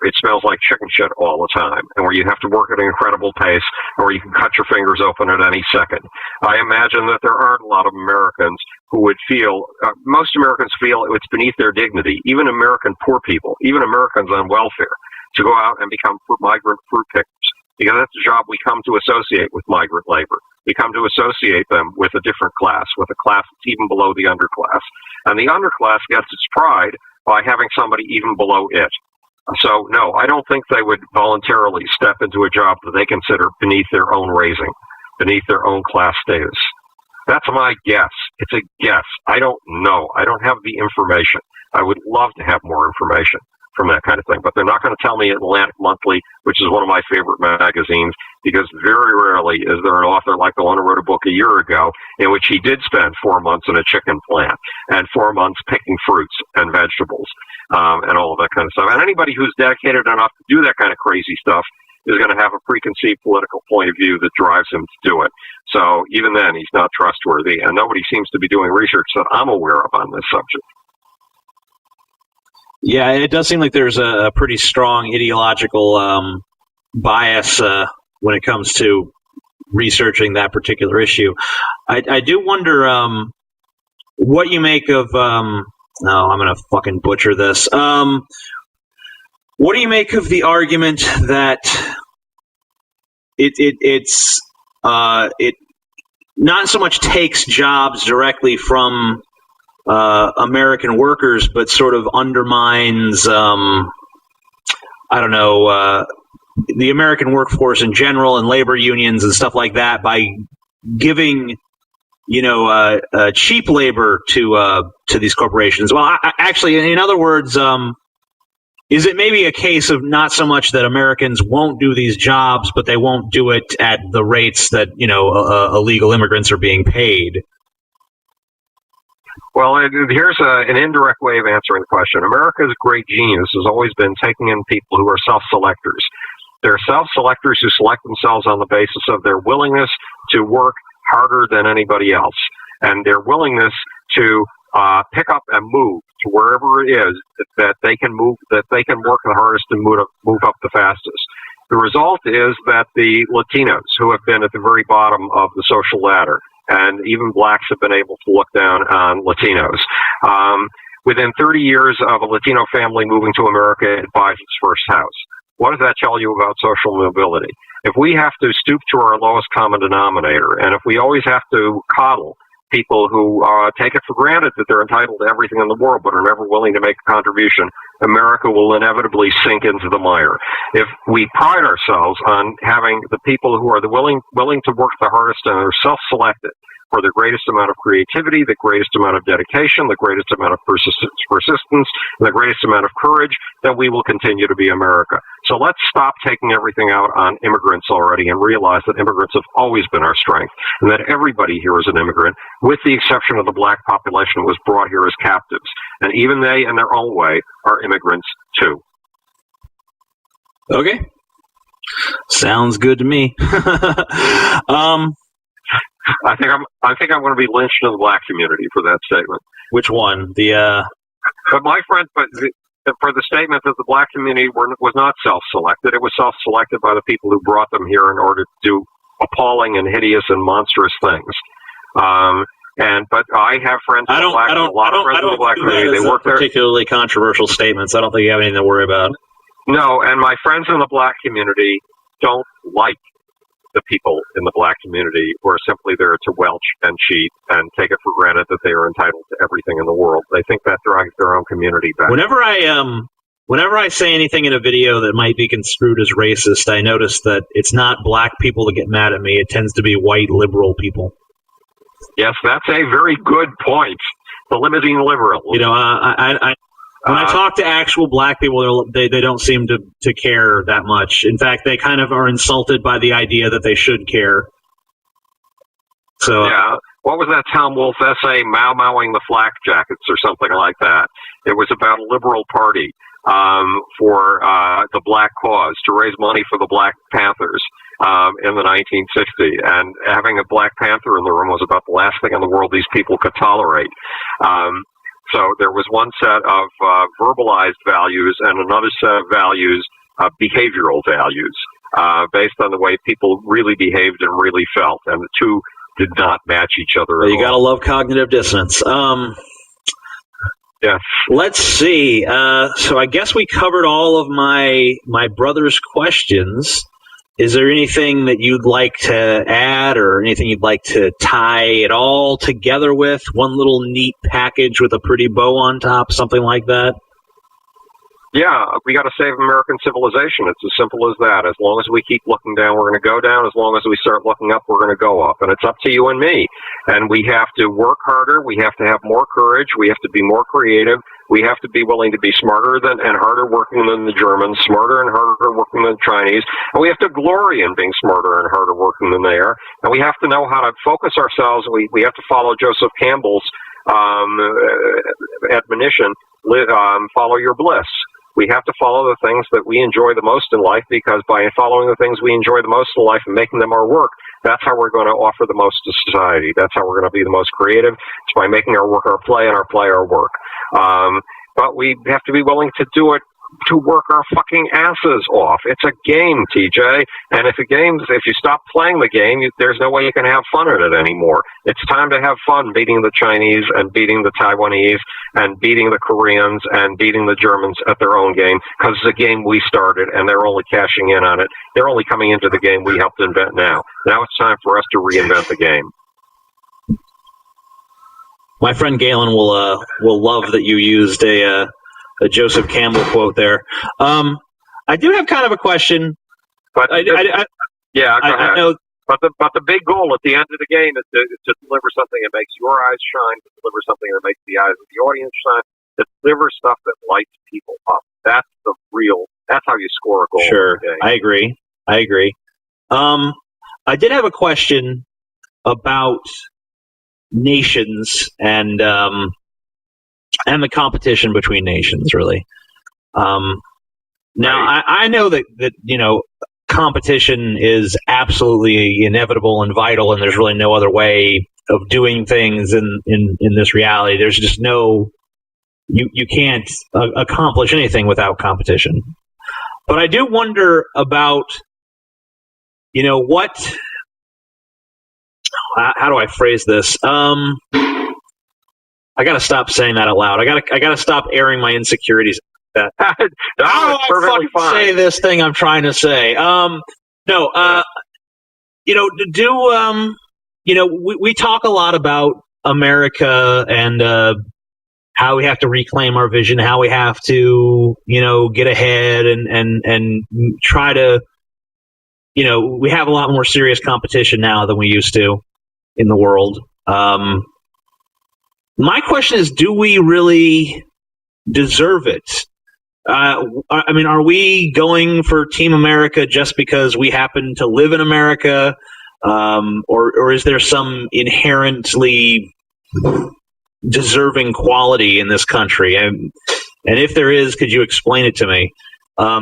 It smells like chicken shit all the time, and where you have to work at an incredible pace, or you can cut your fingers open at any second. I imagine that there aren't a lot of Americans who would feel, most Americans feel it's beneath their dignity, even American poor people, even Americans on welfare, to go out and become migrant fruit pickers, because that's the job we come to associate with migrant labor. We come to associate them with a different class, with a class that's even below the underclass. And the underclass gets its pride by having somebody even below it. So, no, I don't think they would voluntarily step into a job that they consider beneath their own raising. beneath their own class status. That's my guess. It's a guess. I don't know. I don't have the information. I would love to have more information from that kind of thing, but they're not going to tell me in Atlantic Monthly, which is one of my favorite magazines, because very rarely is there an author like the one who wrote a book a year ago in which he did spend 4 months in a chicken plant and 4 months picking fruits and vegetables and all of that kind of stuff. And anybody who's dedicated enough to do that kind of crazy stuff is going to have a preconceived political point of view that drives him to do it. So even then, he's not trustworthy, and nobody seems to be doing research that I'm aware of on this subject. Yeah, it does seem like there's a pretty strong ideological bias when it comes to researching that particular issue. I do wonder what you make of. I'm going to fucking butcher this. What do you make of the argument that it's not so much takes jobs directly from American workers, but sort of undermines, the American workforce in general and labor unions and stuff like that by giving, cheap labor to these corporations? Well, actually, in other words, is it maybe a case of not so much that Americans won't do these jobs, but they won't do it at the rates that, illegal immigrants are being paid? Well, here's an indirect way of answering the question. America's great genius has always been taking in people who are self-selectors. They're self-selectors who select themselves on the basis of their willingness to work harder than anybody else, and their willingness to pick up and move to wherever it is that they can move, that they can work the hardest and move up the fastest. The result is that the Latinos, who have been at the very bottom of the social ladder, and even blacks have been able to look down on Latinos. Within 30 years of a Latino family moving to America, it buys its first house. What does that tell you about social mobility? If we have to stoop to our lowest common denominator, and if we always have to coddle people who take it for granted that they're entitled to everything in the world but are never willing to make a contribution, America will inevitably sink into the mire. If we pride ourselves on having the people who are willing to work the hardest and are self-selected for the greatest amount of creativity, the greatest amount of dedication, the greatest amount of persistence, and the greatest amount of courage, then we will continue to be America. So let's stop taking everything out on immigrants already and realize that immigrants have always been our strength, and that everybody here is an immigrant, with the exception of the black population who was brought here as captives. And even they, in their own way, are immigrants too. Okay. Sounds good to me. I think I'm going to be lynched in the black community for that statement. Which one? But my friend, for the statement that the black community was not self-selected, it was self-selected by the people who brought them here in order to do appalling and hideous and monstrous things. But I have friends in the black community. A lot of friends in the black community. They work there. Particularly controversial statements. I don't think you have anything to worry about. No, and my friends in the black community don't like the people in the black community who are simply there to welch and cheat and take it for granted that they are entitled to everything in the world. They think that drives their own community back. Whenever I say anything in a video that might be construed as racist, I notice that it's not black people that get mad at me. It tends to be white liberal people. Yes, that's a very good point. The limiting liberal. When I talk to actual black people, they don't seem to care that much. In fact, they kind of are insulted by the idea that they should care. So yeah, what was that Tom Wolfe essay, Mau-Mauing the Flak Jackets or something like that? It was about a liberal party for the black cause, to raise money for the Black Panthers in the 1960s. And having a Black Panther in the room was about the last thing in the world these people could tolerate. So there was one set of verbalized values and another set of values, behavioral values, based on the way people really behaved and really felt. And the two did not match each other at all. You got to love cognitive dissonance. Yes. Let's see. So I guess we covered all of my brother's questions. Is there anything that you'd like to add or anything you'd like to tie it all together with? One little neat package with a pretty bow on top, something like that? Yeah, we got to save American civilization. It's as simple as that. As long as we keep looking down, we're going to go down. As long as we start looking up, we're going to go up. And it's up to you and me. And we have to work harder. We have to have more courage. We have to be more creative. We have to be willing to be smarter than and harder working than the Germans, smarter and harder working than the Chinese. And we have to glory in being smarter and harder working than they are. And we have to know how to focus ourselves. We have to follow Joseph Campbell's admonition, follow your bliss. We have to follow the things that we enjoy the most in life, because by following the things we enjoy the most in life and making them our work, that's how we're going to offer the most to society. That's how we're going to be the most creative. It's by making our work our play and our play our work. But we have to be willing to do it, to work our fucking asses off. It's a game, TJ. And if you stop playing the game, there's no way you can have fun at it anymore. It's time to have fun beating the Chinese and beating the Taiwanese and beating the Koreans and beating the Germans at their own game, because it's a game we started and they're only cashing in on it. They're only coming into the game we helped invent now. Now it's time for us to reinvent the game. My friend Galen will love that you used a Joseph Campbell quote there. I do have kind of a question, but go ahead. I know. But the big goal at the end of the game is to deliver something that makes your eyes shine, to deliver something that makes the eyes of the audience shine, to deliver stuff that lights people up. That's how you score a goal. Sure, I agree. I did have a question about nations and the competition between nations, really. Now, I know that competition is absolutely inevitable and vital, and there's really no other way of doing things in this reality. There's just you can't accomplish anything without competition. But I do wonder about, how do I phrase this? I got to stop saying that out loud. I got to stop airing my insecurities. How do I say this thing I'm trying to say? We talk a lot about America and how we have to reclaim our vision, how we have to, get ahead and try to, we have a lot more serious competition now than we used to in the world. My question is, do we really deserve it? Are we going for Team America just because we happen to live in America? Or is there some inherently deserving quality in this country? And if there is, could you explain it to me? Let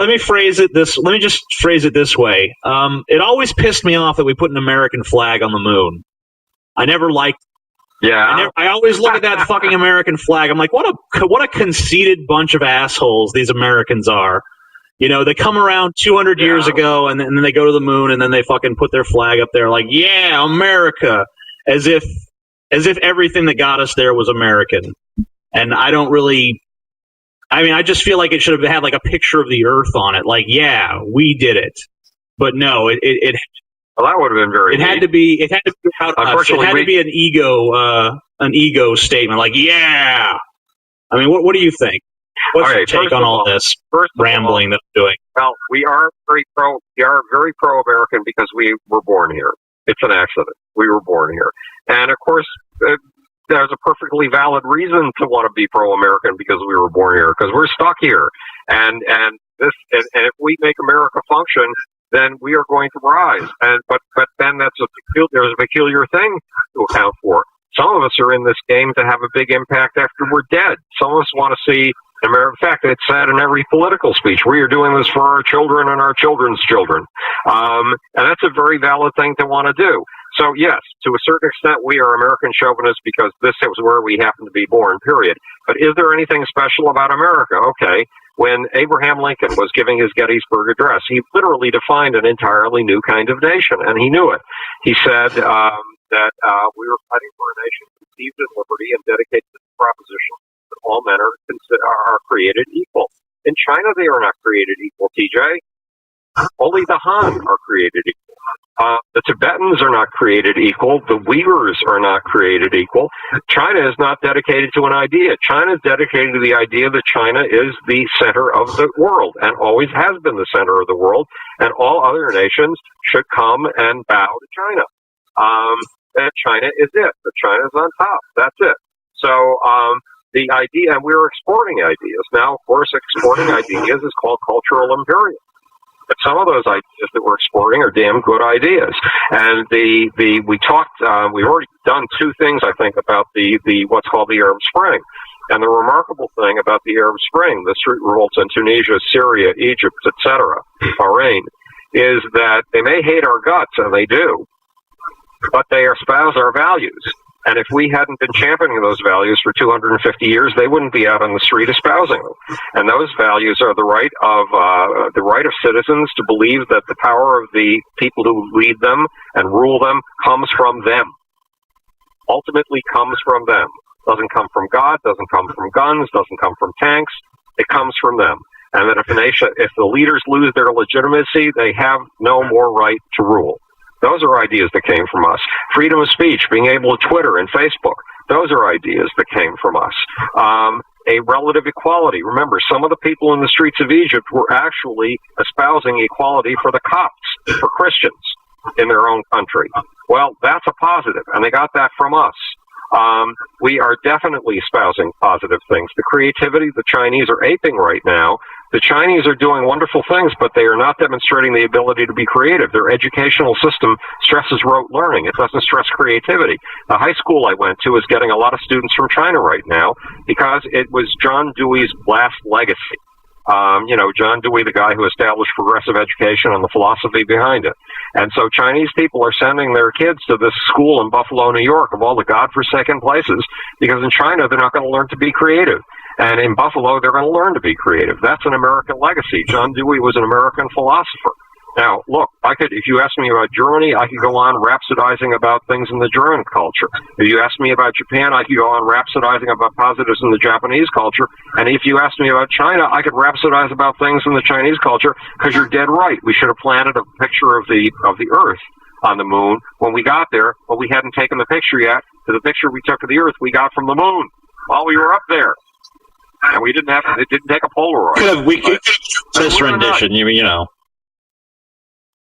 me phrase it this. Let me just phrase it this way. It always pissed me off that we put an American flag on the moon. I never liked. Yeah. I always look at that fucking American flag. I'm like, what a conceited bunch of assholes these Americans are. They come around 200 years ago and then they go to the moon and then they fucking put their flag up there like, yeah, America, as if everything that got us there was American. And I don't really. I just feel like it should have had like a picture of the Earth on it. Like, yeah, we did it. But no, well, that would have been very. It had to be about us. It had to be an ego statement. Like, yeah. What do you think? What's your take on all this rambling that I'm doing? Well, we are very pro-American because we were born here. It's an accident. We were born here, and of course, there's a perfectly valid reason to want to be pro-American because we were born here, because we're stuck here, and if we make America function, then we are going to rise. But then there's a peculiar thing to account for. Some of us are in this game to have a big impact after we're dead. Some of us want to see America. In fact, it's said in every political speech, we are doing this for our children and our children's children. And that's a very valid thing to want to do. So, yes, to a certain extent, we are American chauvinists because this is where we happen to be born, period. But is there anything special about America? Okay. When Abraham Lincoln was giving his Gettysburg Address, he literally defined an entirely new kind of nation, and he knew it. He said that we were fighting for a nation conceived in liberty and dedicated to the proposition that all men are created equal. In China, they are not created equal, TJ. Only the Han are created equal. The Tibetans are not created equal. The Uyghurs are not created equal. China is not dedicated to an idea. China is dedicated to the idea that China is the center of the world and always has been the center of the world, and all other nations should come and bow to China. That China is it. That China is on top. That's it. So the idea, and we're exporting ideas. Now, of course, exporting ideas is called cultural imperialism. But some of those ideas that we're exporting are damn good ideas. And we've already done two things, I think, about the what's called the Arab Spring. And the remarkable thing about the Arab Spring, the street revolts in Tunisia, Syria, Egypt, etc., Bahrain, is that they may hate our guts, and they do, but they espouse our values. And if we hadn't been championing those values for 250 years, they wouldn't be out on the street espousing them. And those values are the right of citizens to believe that the power of the people who lead them and rule them comes from them. Ultimately comes from them. Doesn't come from God, doesn't come from guns, doesn't come from tanks. It comes from them. And that if the leaders lose their legitimacy, they have no more right to rule. Those are ideas that came from us. Freedom of speech, being able to Twitter and Facebook, those are ideas that came from us. A relative equality. Remember, some of the people in the streets of Egypt were actually espousing equality for the Copts, for Christians in their own country. Well, that's a positive, and they got that from us. We are definitely espousing positive things. The creativity the Chinese are aping right now, the Chinese are doing wonderful things, but they are not demonstrating the ability to be creative. Their educational system stresses rote learning. It doesn't stress creativity. The high school I went to is getting a lot of students from China right now because it was John Dewey's last legacy. John Dewey, the guy who established progressive education and the philosophy behind it. And so Chinese people are sending their kids to this school in Buffalo, New York, of all the godforsaken places, because in China they're not going to learn to be creative. And in Buffalo, they're going to learn to be creative. That's an American legacy. John Dewey was an American philosopher. Now, look, if you ask me about Germany, I could go on rhapsodizing about things in the German culture. If you ask me about Japan, I could go on rhapsodizing about positives in the Japanese culture. And if you ask me about China, I could rhapsodize about things in the Chinese culture, because you're dead right. We should have planted a picture of the Earth on the moon when we got there, but we hadn't taken the picture yet. So the picture we took of the Earth, we got from the moon while we were up there. And it didn't take a Polaroid. We could this rendition, you know.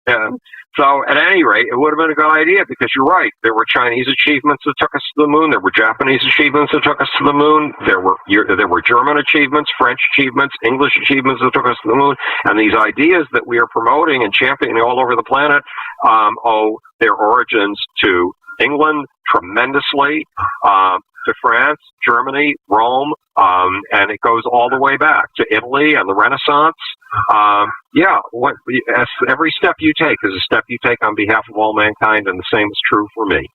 Yeah. So at any rate, it would have been a good idea, because you're right. There were Chinese achievements that took us to the moon. There were Japanese achievements that took us to the moon. There were German achievements, French achievements, English achievements that took us to the moon. And these ideas that we are promoting and championing all over the planet owe their origins to England tremendously, to France, Germany, Rome, and it goes all the way back to Italy and the Renaissance. Every step you take is a step you take on behalf of all mankind, and the same is true for me.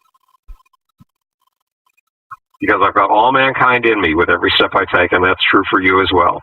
Because I've got all mankind in me with every step I take, and that's true for you as well.